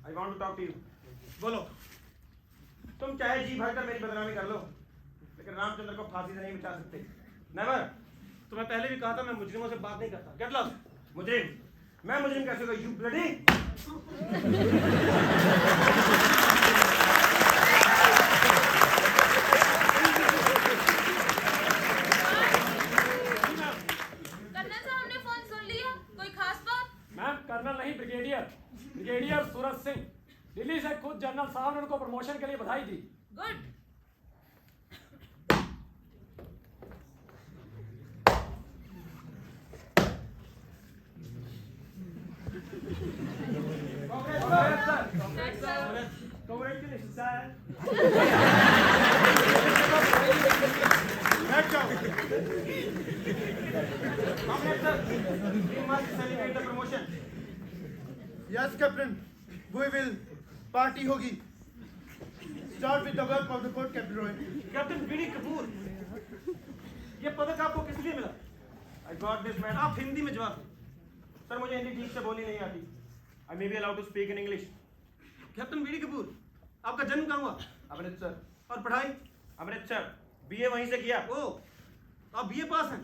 I want to talk to you. बोलो। तुम चाहे जी भर कर मेरी बदनामी कर लो, लेकिन रामचंद्र को फांसी से नहीं बचा सकते। नेवर। तो मैं पहले भी कहा था मैं मुजरिमों से बात नहीं करता। Get lost. मुजरिम? मैं मुजरिम कैसे हुआ? You bloody. कर्नल साहब ने फोन सुन लिया, कोई खास बात? मैम कर्नल नहीं ब्रिगेडियर सूरज सिंह दिल्ली से खुद जनरल साहब ने उनको प्रमोशन के लिए बधाई दी। गुड। Congratulations, sir. बैठ जाओ। We must celebrate the promotion. Yes captain, we will. Party होगी। Start with the work of the court, captain Roy. Captain BD Kapoor, ये पदक आपको किस लिए मिला? I got this, man. आप हिंदी में जवाब दें। सर मुझे हिंदी ठीक से बोलनी नहीं आती। I may be allowed to speak in English. Captain BD Kapoor, आपका जन्म कहाँ हुआ अमृतसर। और पढ़ाई? अमृतसर। बीए वहीं से किया। ओ, आप बीए पास हैं,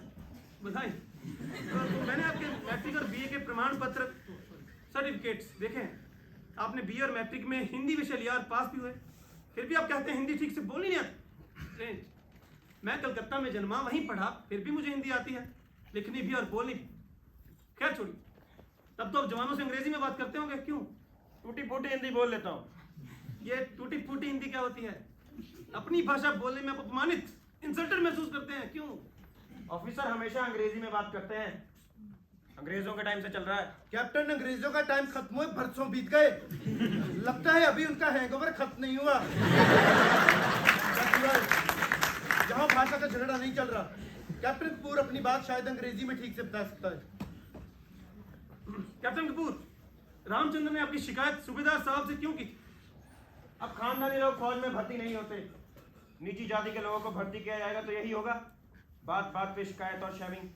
बधाई। तो मैंने आपके मैट्रिक और बीए के प्रमाण पत्र सर्टिफिकेट्स देखे हैं। आपने बीए और मैट्रिक में हिंदी विषय लिया और पास भी हुए, फिर भी आप कहते हैं हिंदी ठीक से बोल ही नहीं आती। स्ट्रेंज। मैं कलकत्ता में जन्मा, वहीं पढ़ा, फिर भी मुझे हिंदी आती है, लिखनी भी और बोलनी भी। खैर छोड़िए, तब तो आप जवानों से अंग्रेजी में बात करते होंगे, क्यों? टूटी फूटी हिंदी बोल लेता हूँ। ये टूटी फूटी हिंदी क्या होती है? अपनी भाषा बोलने में आप अपमानित, इंसल्टेड महसूस करते हैं, क्यों? ऑफिसर हमेशा अंग्रेजी में बात करते हैं, अंग्रेजों के टाइम से चल रहा है। कैप्टन, अंग्रेजों का टाइम खत्म हुए बरसों बीत गए। लगता है अभी उनका हैंगओवर खत्म नहीं हुआ। जहां भाषा का झगड़ा नहीं चल रहा, कैप्टन कपूर अपनी बात शायद अंग्रेजी में ठीक से बता सकता है। कैप्टन कपूर, रामचंद्र ने आपकी शिकायत सूबेदार साहब से क्यों की थी? अब खानदानी लोग फौज में भर्ती नहीं होते, नीची जाति के लोगों को भर्ती किया जाएगा तो यही होगा, बात बात पे शिकायत और शेमिंग।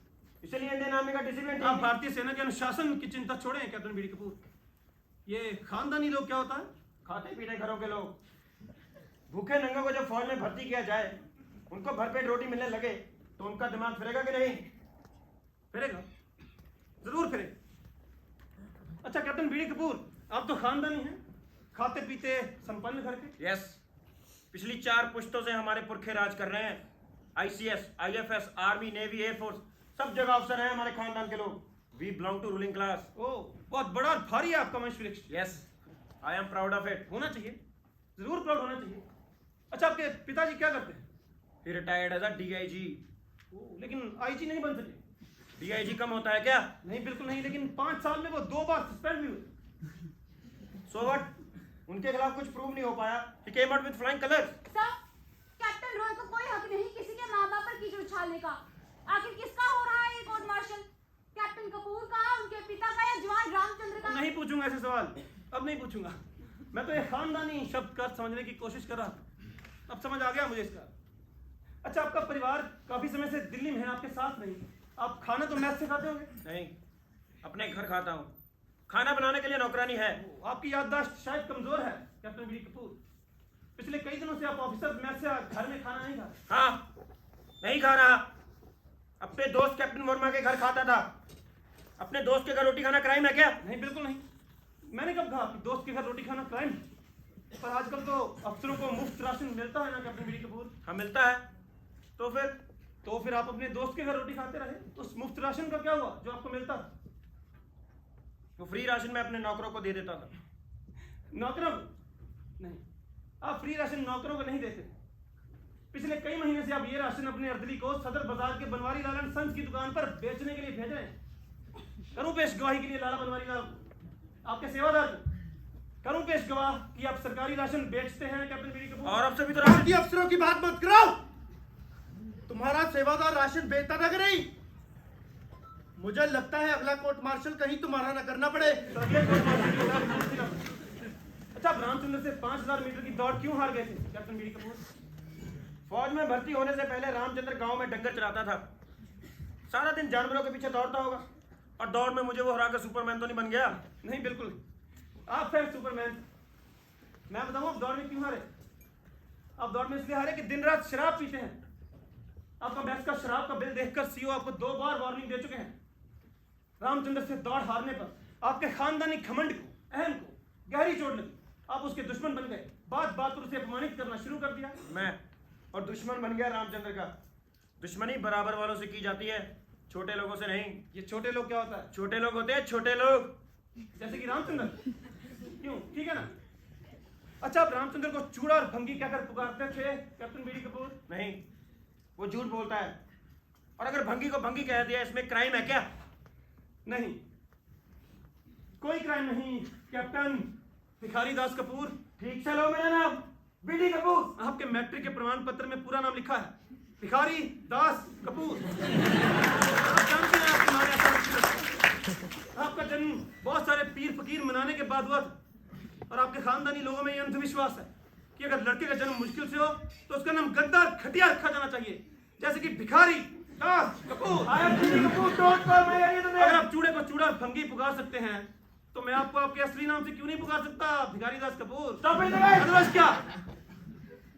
इसलिए इंडियन आर्मी का डिसिप्लिन आप भारतीय सेना के अनुशासन की चिंता छोड़ें कैप्टन बीडी कपूर। ये खानदानी लोग क्या होता है? खाते पीते घरों के लोग। भूखे नंगों को जब फौज में भर्ती किया जाए, उनको भरपेट रोटी मिलने लगे तो उनका दिमाग फिरेगा कि नहीं? फिरेगा, जरूर फिरेगा। अच्छा कैप्टन बीडी कपूर, आप तो खानदानी हैं, खाते पीते संपन्न घर के। यस, पिछली 4 पुश्तों से हमारे पुरखे राज कर रहे हैं। ICS, IFS, army, navy, air force, सब जगह अफसर हैं हमारे खानदान के लोग। We belong to ruling class. Oh, बहुत बड़ा और भारी है आपका वंश वृक्ष। Yes, I am proud of it. होना चाहिए, जरूर प्राउड होना चाहिए। अच्छा, आपके पिताजी क्या करते हैं? ही रिटायर्ड एज अ DIG। ओह, लेकिन IG नहीं बन सके। DIG कम होता है क्या? नहीं, बिल्कुल नहीं, लेकिन 5 साल में वो 2 बार सस्पेंड भी हुए। So what? उनके खिलाफ कुछ प्रूव नहीं हो पाया। He came out with flying colours. Sir, captain Roy को कोई हक नहीं किसी के माँ बाप पर कीचड़ उछालने का। आखिर किसका हो रहा है ये कोर्ट मार्शल? कैप्टन कपूर का, उनके पिता का, या जवान रामचंद्र का? नहीं पूछूंगा ऐसे सवाल, अब नहीं पूछूंगा। मैं तो ये खानदानी शब्द का समझने की कोशिश कर रहा था, अब समझ आ गया मुझे इसका। अच्छा, आपका परिवार काफी समय से दिल्ली में है, आपके साथ नहीं। आप खाना तो मैस से खाते होंगे? नहीं, अपने घर खाता हूँ। खाना बनाने के लिए नौकरानी है। आपकी याददाश्त शायद कमजोर है कैप्टन बीडी कपूर। पिछले कई दिनों से आप ऑफिसर मैस से घर में खाना नहीं खा रहे। हाँ, नहीं खा रहा। अपने दोस्त कैप्टन वर्मा के घर खाता था। अपने दोस्त के घर रोटी खाना क्राइम है क्या? नहीं, बिल्कुल नहीं। मैंने कब कहा कि दोस्त के घर रोटी खाना क्राइम? पर आजकल तो अफसरों को मुफ्त राशन मिलता है ना कैप्टन बीडी कपूर। हाँ, मिलता है। तो फिर आप अपने दोस्त के घर रोटी खाते रहे, उस मुफ्त राशन का क्या हुआ जो आपको मिलता था? तो फ्री राशन मैं अपने नौकरों को दे देता था। नौकरों को? नहीं, आप फ्री राशन नौकरों को नहीं देते। पिछले कई महीने से आप ये राशन अपने अर्दली को सदर बाजार के बनवारी लालन संस की दुकान पर बेचने के लिए भेज रहे हैं। करूं पेश गवाही के लिए लाला बनवारी लाल आपके सेवादार करूं पेश गवाह कि आप सरकारी राशन बेचते हैं कैप्टन बीडी कपूर? और अब से भी तो भारतीय अफसरों की बात मत करो। तुम्हारा सेवादार राशन बेचता था कि नहीं? मुझे लगता है अगला कोर्ट मार्शल कहीं तुम्हारा न करना पड़े। अच्छा, आप रामचंद्र से 5000 मीटर की दौड़ क्यों हार गए थे कैप्टन बीडी कपूर? फौज में भर्ती होने से पहले रामचंद्र गांव में डंगर चराता था। सारा दिन जानवरों के पीछे दौड़ता होगा और दौड़ में मुझे वो हरा कर सुपरमैन तो नहीं बन गया। नहीं, बिल्कुल आप हैं सुपरमैन। मैं बताऊं आप दौड़ में क्यों हारे? आप दौड़ में इसलिए हारे कि दिन रात शराब पीते हैं। आपका मैच का शराब का बिल देखकर सीओ आपको 2 बार वार्निंग दे चुके हैं। रामचंद्र से दौड़ हारने पर आपके खानदानी घमंड को, अहम को गहरी चोट लगी। आप उसके दुश्मन बन गए। बात बात पर उसे अपमानित करना शुरू कर दिया। मैं और दुश्मन बन गया रामचंद्र का। दुश्मनी बराबर वालों से की जाती है, छोटे लोगों से नहीं। ये छोटे लोग क्या होता है? छोटे लोग होते हैं छोटे लोग। जैसे कि रामचंद्र। क्यों? ठीक है ना? अच्छा, आप रामचंद्र को चूड़ा और भंगी कहकर पुकारते थे कैप्टन बीडी कपूर? नहीं, वो झूठ बोलता है। और अगर भंगी को भंगी कह दिया, इसमें क्राइम है क्या? नहीं, कोई क्राइम नहीं कैप्टन भिखारी दास कपूर। ठीक से लो मेरा नाम बीडी कपूर। आपके मैट्रिक के प्रमाण पत्र में पूरा नाम लिखा है, भिखारी दास कपूर। आप जानते हैं आपकी मां ऐसा लिखती है। आपका जन्म बहुत सारे पीर फकीर मनाने के बाद हुआ था। और आपके खानदानी लोगों में यह अंधविश्वास है कि अगर लड़के का जन्म मुश्किल से हो तो उसका नाम गद्दार खटिया रखा जाना चाहिए, जैसे कि भिखारी दास कपूर। अगर आप चूड़े को चूड़ा और भंगी पुकार सकते हैं तो मैं आपको आपके असली नाम से क्यों नहीं पुकार सकता, भिखारी दास कपूर? अदरवाइज क्या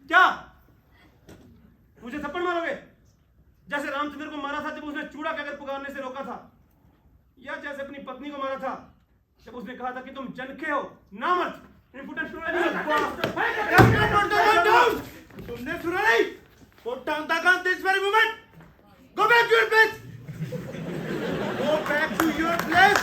क्या मुझे थप्पड़ मारोगे जैसे रामचंद्र को मारा था जब उसने चूड़ा कहकर पुकारने से रोका था, या जैसे अपनी पत्नी को मारा था जब उसने कहा था कि तुम जनखे हो, नामर्द, impudent तुमने सुना नहीं? Put down the gun this very moment. Go back to your place. Go back to your place.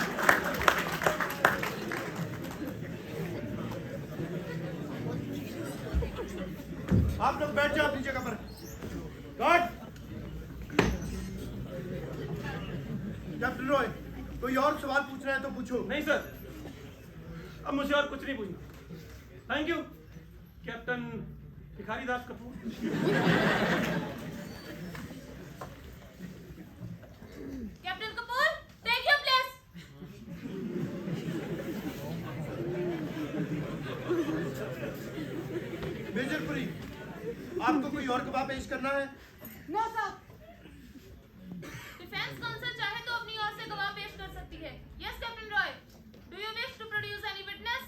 आप लोग बैठ जाओ अपनी जगह पर। गार्ड। कैप्टन रॉय, कोई और सवाल पूछना है तो पूछो। नहीं सर, अब मुझे और कुछ नहीं पूछना। Thank you captain Bhikhari Das Kapoor. Captain Kapoor, take your place. Major Puri, आपको कोई और गवाह पेश करना है? No sir. डिफेंस काउंसिल चाहे तो अपनी ओर से गवाह पेश कर सकती है। Yes captain Roy, do you wish to produce any witness?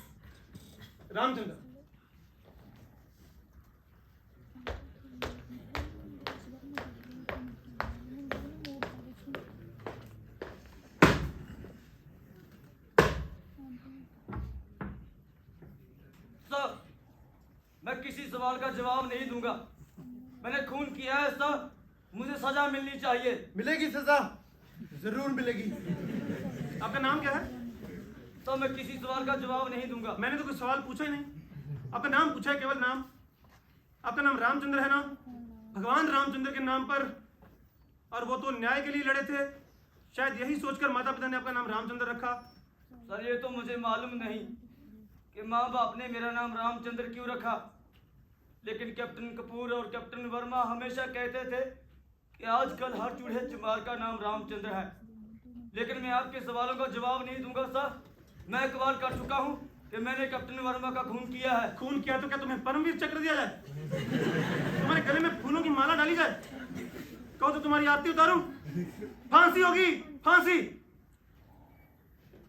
Ramchandra, sir, मैं किसी सवाल का जवाब नहीं दूंगा। मैंने खून किया है सर, मुझे सजा मिलनी चाहिए। मिलेगी सजा, जरूर मिलेगी। आपका नाम क्या है? सर, मैं किसी सवाल का जवाब नहीं दूंगा। मैंने तो कोई सवाल पूछा ही नहीं। आपका नाम पूछा है, केवल नाम। आपका नाम रामचंद्र है ना? भगवान रामचंद्र के नाम पर, और वो तो न्याय के लिए लड़े थे। शायद यही सोचकर माता पिता ने आपका नाम रामचंद्र रखा। सर, ये तो मुझे मालूम नहीं कि माँ बाप ने मेरा नाम रामचंद्र क्यों रखा, लेकिन कैप्टन कपूर और कैप्टन वर्मा हमेशा कहते थे कि आजकल हर चूल्हे चमार का नाम रामचंद्र है। लेकिन मैं आपके सवालों का जवाब नहीं दूंगा सर। मैं इकबाल कर चुका हूँ कि मैंने कैप्टन वर्मा का खून किया है। खून किया तो क्या तुम्हें परमवीर चक्र दिया जाए? तुम्हारे गले में फूलों की माला डाली जाए? कहो तो तुम्हारी आरती उतारूं? फांसी होगी, फांसी।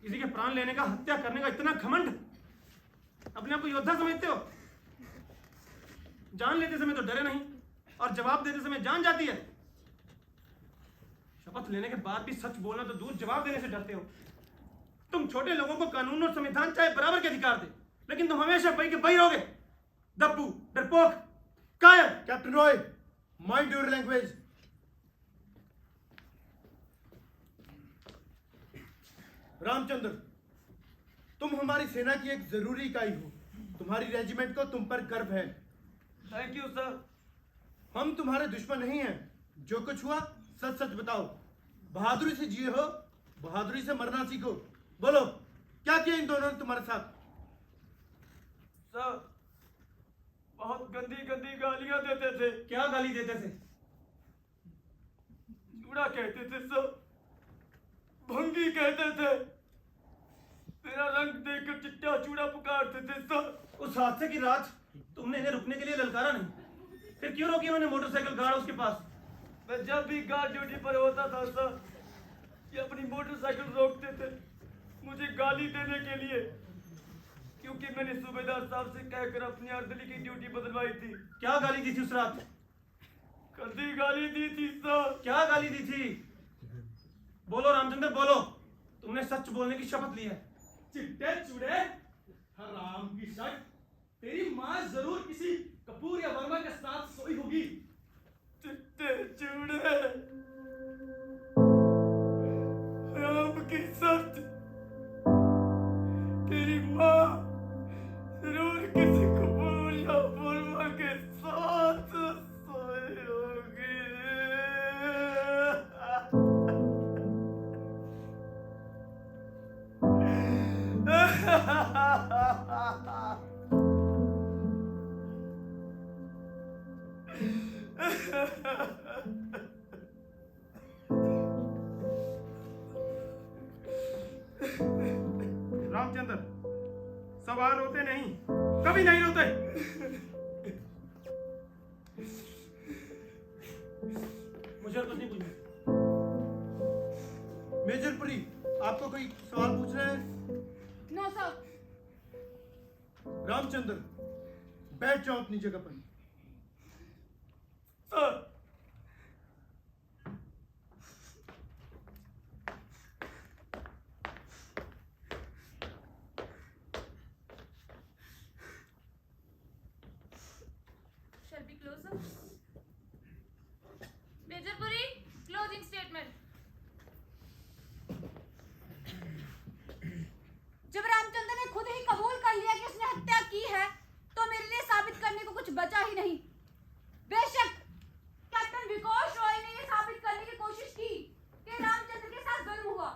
किसी के प्राण लेने का, हत्या करने का इतना घमंड? अपने आप को योद्धा समझते हो? जान लेते समय तो डरे नहीं, और जवाब देते समय जान जाती है। शपथ लेने के बाद भी सच बोलना तो दूर, जवाब देने से डरते हो। तुम छोटे लोगों को कानून और संविधान चाहे बराबर के अधिकार दे, लेकिन तुम हमेशा बही के बही रहोगे। दब्बू, डरपोक, कायर। Captain Roy, mind your language. Ramchandra, तुम हमारी सेना की एक जरूरी इकाई हो। तुम्हारी रेजिमेंट को तुम पर गर्व है। Thank you sir. हम तुम्हारे दुश्मन नहीं हैं। जो कुछ हुआ सच सच बताओ। बहादुरी से जिए हो, बहादुरी से मरना सीखो। बोलो, क्या किया इन दोनों ने तुम्हारे साथ? सर, बहुत गंदी गंदी गालियां देते थे। क्या गाली देते थे? चूड़ा कहते थे सर, भंगी कहते थे, मेरा रंग देखकर चिट्टा चूड़ा पुकारते थे सर। उस हादसे की रात तुमने इन्हें रुकने के लिए ललकारा नहीं, फिर क्यों रोकी उन्होंने मोटरसाइकिल गार्ड उसके पास? मैं जब भी गार्ड ड्यूटी पर होता था सर, ये अपनी मोटरसाइकिल रोकते थे मुझे गाली देने के लिए, क्योंकि मैंने सूबेदार साहब से कहकर अपनी अर्दली की ड्यूटी बदलवाई थी। क्या गाली दी थी उस रात? गंदी गाली दी थी सर। क्या गाली दी थी? बोलो रामचंद्र, बोलो। तुमने सच बोलने की शपथ ली है। चिट्टे चूड़े, हराम की शक, तेरी माँ जरूर किसी कपूर या वर्मा के साथ सोई होगी। चिट्टे चूड़े, हराम की सच, तेरी माँ जरूर किसी कपूर या वर्मा के साथ सोई होगी। रामचंद्र, सवार रोते नहीं, कभी नहीं रोते। मुझे और कुछ नहीं पूछना। मेजर पुरी, आपको कोई सवाल पूछना है? No sir. रामचंद्र, बैठ जाओ अपनी जगह पर। Sir, Shall we close up? Major Puri, closing statement. जब रामचंद्र ने खुद ही कबूल कर लिया कि उसने हत्या की है, तो मेरे लिए साबित करने को कुछ बचा ही नहीं। बेशक कैप्टन विकोश रॉय ने यह साबित करने की कोशिश की कि रामचंद्र के साथ जुल्म हुआ।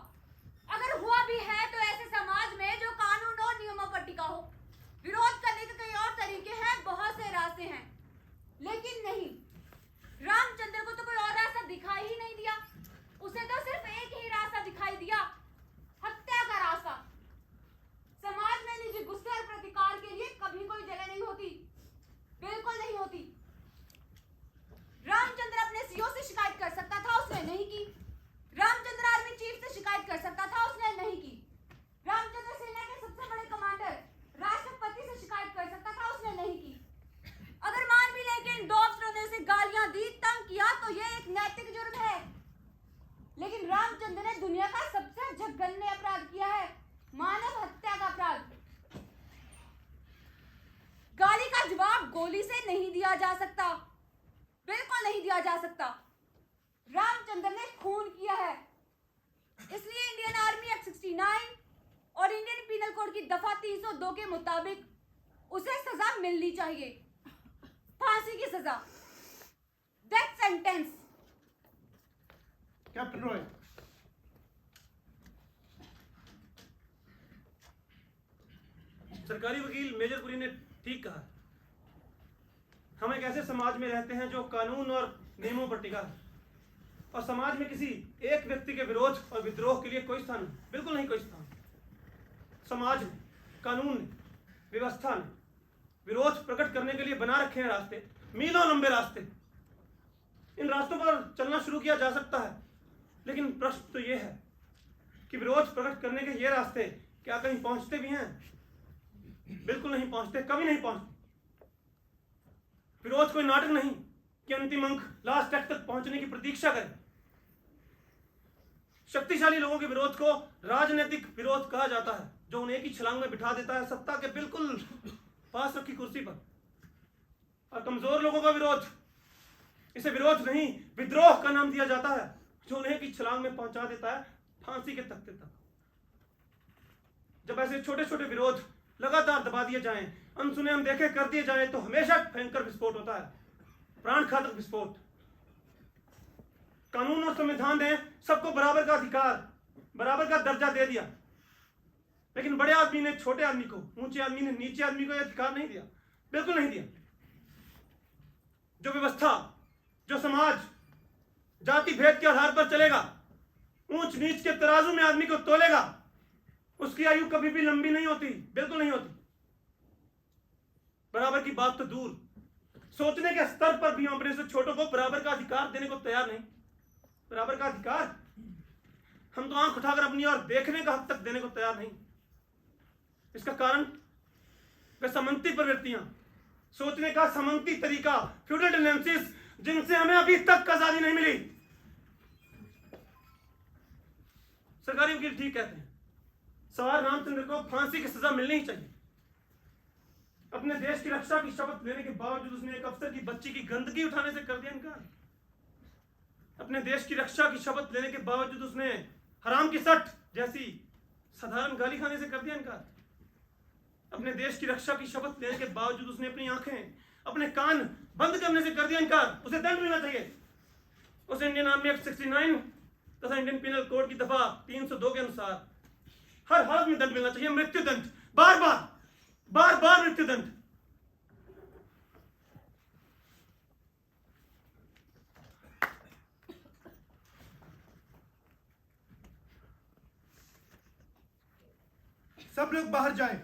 अगर हुआ भी है तो ऐसे समाज में जो कानून और नियमों पर टिका हो। विरोध करने के कई और तरीके हैं, बहुत से रास्ते हैं, लेकिन नहीं, रामचंद्र को तो कोई और रास्ता दिखाई ही नहीं दिया। उसे तो सिर्फ एक ही रास्ता दिखाई दिया, हत्या का रास्ता। समाज में निजी गुस्से और प्रतिकार के लिए कभी कोई जगह नहीं होती, बिल्कुल नहीं होती। रामचंद्र अपने सीओ से शिकायत कर सकता था, उसने नहीं की। रामचंद्र आर्मी चीफ से शिकायत कर सकता था, उसने नहीं की। रामचंद्र सेना के सबसे बड़े कमांडर राष्ट्रपति से शिकायत कर सकता था, उसने नहीं की। अगर मान भी ले कि इन दो अफसरों ने उसे गालियां दी, तंग किया, तो यह एक नैतिक जुर्म है। लेकिन रामचंद्र ने दुनिया का सबसे जघन्य अपराध किया है, मानव हत्या का अपराध। गाली का जवाब गोली से नहीं दिया जा सकता, बिल्कुल नहीं दिया जा सकता। रामचंद्र ने खून किया है, इसलिए इंडियन आर्मी एक्ट 69 और इंडियन पीनल कोड की दफा 302 के मुताबिक उसे सजा मिलनी चाहिए, फांसी की सजा, डेथ सेंटेंस। कैप्टन रॉय, सरकारी वकील मेजर पुरी ने ठीक कहा। हम एक ऐसे समाज में रहते हैं जो कानून और नियमों पर टिका है, और समाज में किसी एक व्यक्ति के विरोध और विद्रोह के लिए कोई स्थान नहीं, बिल्कुल नहीं कोई स्थान। समाज ने, कानून ने, व्यवस्था ने विरोध प्रकट करने के लिए बना रखे हैं रास्ते, मीलों लंबे रास्ते। इन रास्तों पर चलना शुरू किया जा सकता है, लेकिन प्रश्न तो यह है कि विरोध प्रकट करने के ये रास्ते क्या कहीं पहुंचते भी हैं? बिल्कुल नहीं पहुंचते, कभी नहीं पहुंचते। विरोध कोई नाटक नहीं कि अंतिम अंक लास्ट एक्ट तक पहुंचने की प्रतीक्षा करे। शक्तिशाली लोगों के विरोध को राजनीतिक विरोध कहा जाता है, जो उन्हें एक ही छलांग में बिठा देता है सत्ता के बिल्कुल पास रखी कुर्सी पर। और कमजोर लोगों का विरोध, इसे विरोध नहीं विद्रोह का नाम दिया जाता है, जो उन्हें एक ही छलांग में पहुंचा देता है फांसी के तख्ते तक। जब ऐसे छोटे छोटे विरोध लगातार दबा दिए जाएं, अनसुने अनदेखे कर दिए जाएं, तो हमेशा भयंकर विस्फोट होता है, प्राण घातक विस्फोट। कानून और संविधान ने सबको बराबर का अधिकार, बराबर का दर्जा दे दिया, लेकिन बड़े आदमी ने छोटे आदमी को, ऊंचे आदमी ने नीचे आदमी को यह अधिकार नहीं दिया, बिल्कुल नहीं दिया। जो व्यवस्था, जो समाज जाति भेद के आधार पर चलेगा, ऊंच नीच के तराजू में आदमी को तोलेगा, उसकी आयु कभी भी लंबी नहीं होती, बिल्कुल नहीं होती। बराबर की बात तो दूर, सोचने के स्तर पर भी हम अपने से छोटों को बराबर का अधिकार देने को तैयार नहीं। बराबर का अधिकार हम तो आंख उठाकर अपनी ओर देखने का हद तक देने को तैयार नहीं। इसका कारण वे समंती प्रवृत्तियां, सोचने का समंती तरीका, फ्यूडल टेंडेंसीज, जिनसे हमें अभी तक आजादी नहीं मिली। सरकारी वकील ठीक कहते हैं, सवार रामचंद्र को फांसी की सजा मिलनी ही चाहिए। अपने देश की रक्षा की शपथ लेने के बावजूद उसने एक अफसर की बच्ची की गंदगी उठाने से कर दिया इनकार। अपने देश की रक्षा की शपथ लेने के बावजूद उसने हराम की सट जैसी साधारण गाली खाने से कर दिया इनकार। अपने देश की रक्षा की शपथ लेने के बावजूद उसने अपनी आंखें, अपने कान बंद करने से कर दिया इनकार। उसे दंड मिलना चाहिए। उसे इंडियन आर्मी एक्ट 69 तथा इंडियन पिनल कोड की दफा 302 के अनुसार हर हालत में दंड मिलना चाहिए, मृत्यु दंड, बार बार बार बार मृत्यु दंड। सब लोग बाहर जाएं।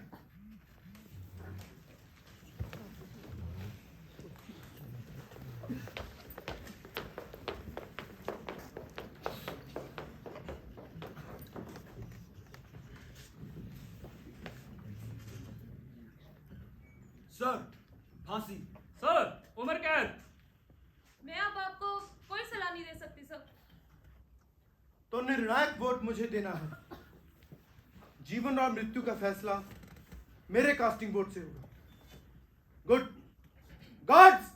सर, फांसी। सर, उम्र कैद। मैं अब आपको कोई सलाह नहीं दे सकती सर। तो निर्णायक वोट मुझे देना है। जीवन और मृत्यु का फैसला मेरे कास्टिंग वोट से होगा। Good guards.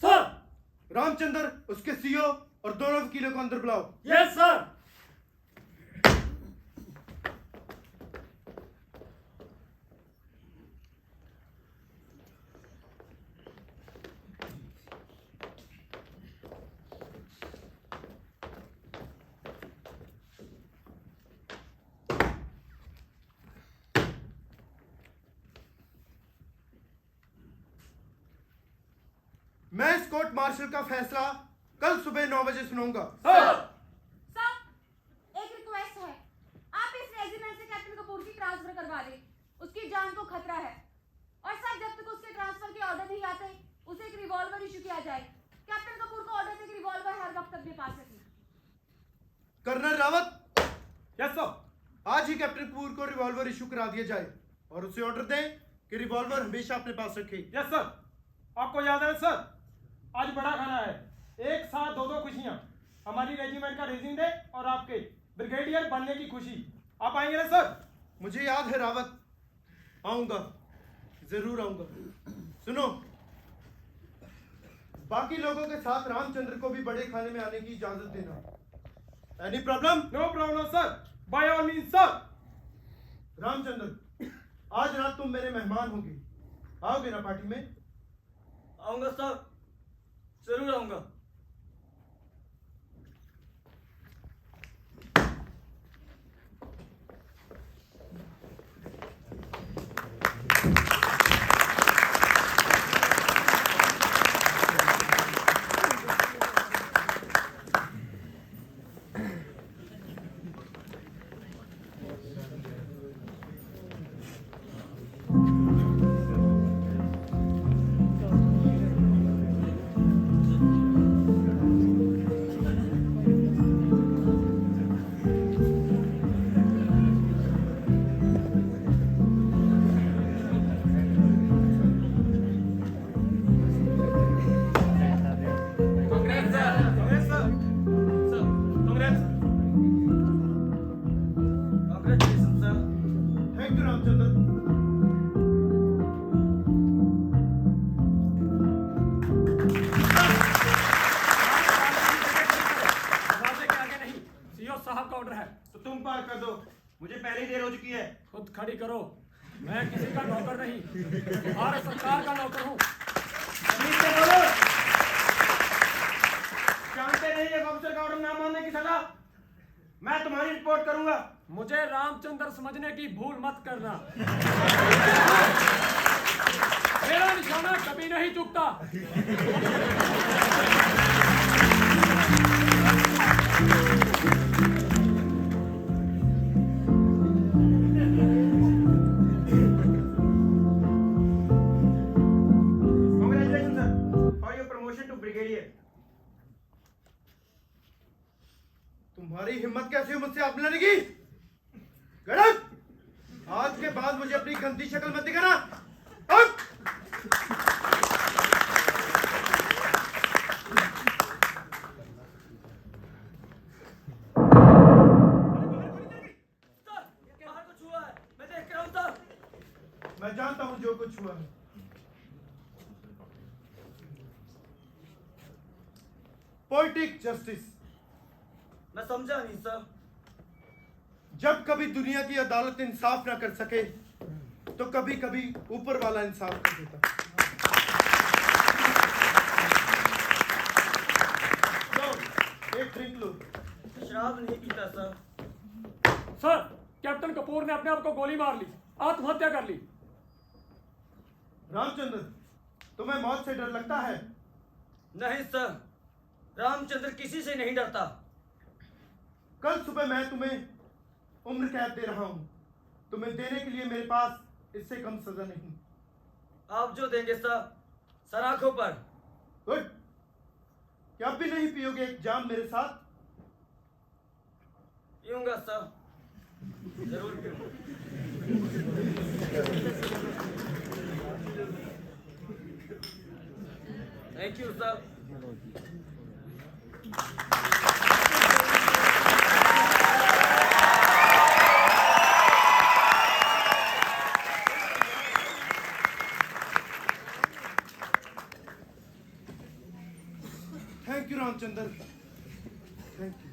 सर। रामचंद्र, उसके सीओ और दोनों वकीलों को अंदर बुलाओ। Yes sir. मैं इस कोर्ट मार्शल का फैसला कल सुबह 9 बजे सुनाऊंगा। सर, एक रिक्वेस्ट है, आप इस रेजिमेंट से कैप्टन कपूर की ट्रांसफर करवा दें। उसकी जान को खतरा है। और सर, जब तक उसके ट्रांसफर के ऑर्डर नहीं आते, उसे एक रिवॉल्वर इशू किया जाए। कैप्टन कपूर को ऑर्डर से एक रिवॉल्वर हर वक्त अपने पास रखें। Colonel Rawat, yes sir. आज ही कैप्टन कपूर को रिवॉल्वर इशू करा दिया जाए और उसे ऑर्डर दें कि रिवॉल्वर हमेशा अपने पास रखे। Yes sir. आपको याद है सर, आज बड़ा खाना है, एक साथ दो खुशियां, हमारी रेजिमेंट का रेजिंग डे और आपके ब्रिगेडियर बनने की खुशी। आप आएंगे ना सर? मुझे याद है रावत, आऊंगा, जरूर आऊंगा। सुनो, बाकी लोगों के साथ रामचंद्र को भी बड़े खाने में आने की इजाजत देना। Any problem? No problem sir, by all means sir. Ramchandra, आज रात तुम मेरे मेहमान होगे, आओगे ना पार्टी में? आऊंगा सर, जरूर आऊंगा। मुझे पहले ही देर हो चुकी है। खुद खड़ी करो, मैं किसी का नौकर नहीं, भारत सरकार का नौकर हूँ। शांति मैं तुम्हारी रिपोर्ट करूंगा। मुझे रामचंद्र समझने की भूल मत करना। मेरा निशाना कभी नहीं चूकता। Congratulations, sir, for your promotion to brigadier. तुम्हारी हिम्मत कैसे हुई मुझसे आग मिलाने की? गलत! आज के बाद मुझे अपनी गंदी शक्ल मत दिखाना। अब! बाहर कुछ हुआ है, मैं देख के रहा हूं सर। मैं जानता हूं जो कुछ हुआ है। Poetic justice. मैं समझा नहीं सर। जब कभी दुनिया की अदालत इंसाफ ना कर सके तो कभी कभी ऊपर वाला इंसाफ कर देता। लो, एक ड्रिंक लो। शराब नहीं पीता सर। सर, कैप्टन कपूर ने अपने आप को गोली मार ली, आत्महत्या कर ली। रामचंद्र, तुम्हें मौत से डर लगता है? नहीं सर, रामचंद्र किसी से नहीं डरता। कल सुबह मैं तुम्हें उम्र कैद दे रहा हूं। तुम्हें देने के लिए मेरे पास इससे कम सजा नहीं। आप जो देंगे सर, सराखों पर। गुड। क्या अब भी नहीं पियोगे एक जाम मेरे साथ? पीऊंगा सर, जरूर पीऊंगा। Thank you sir. Thank you Ramchandra, thank you.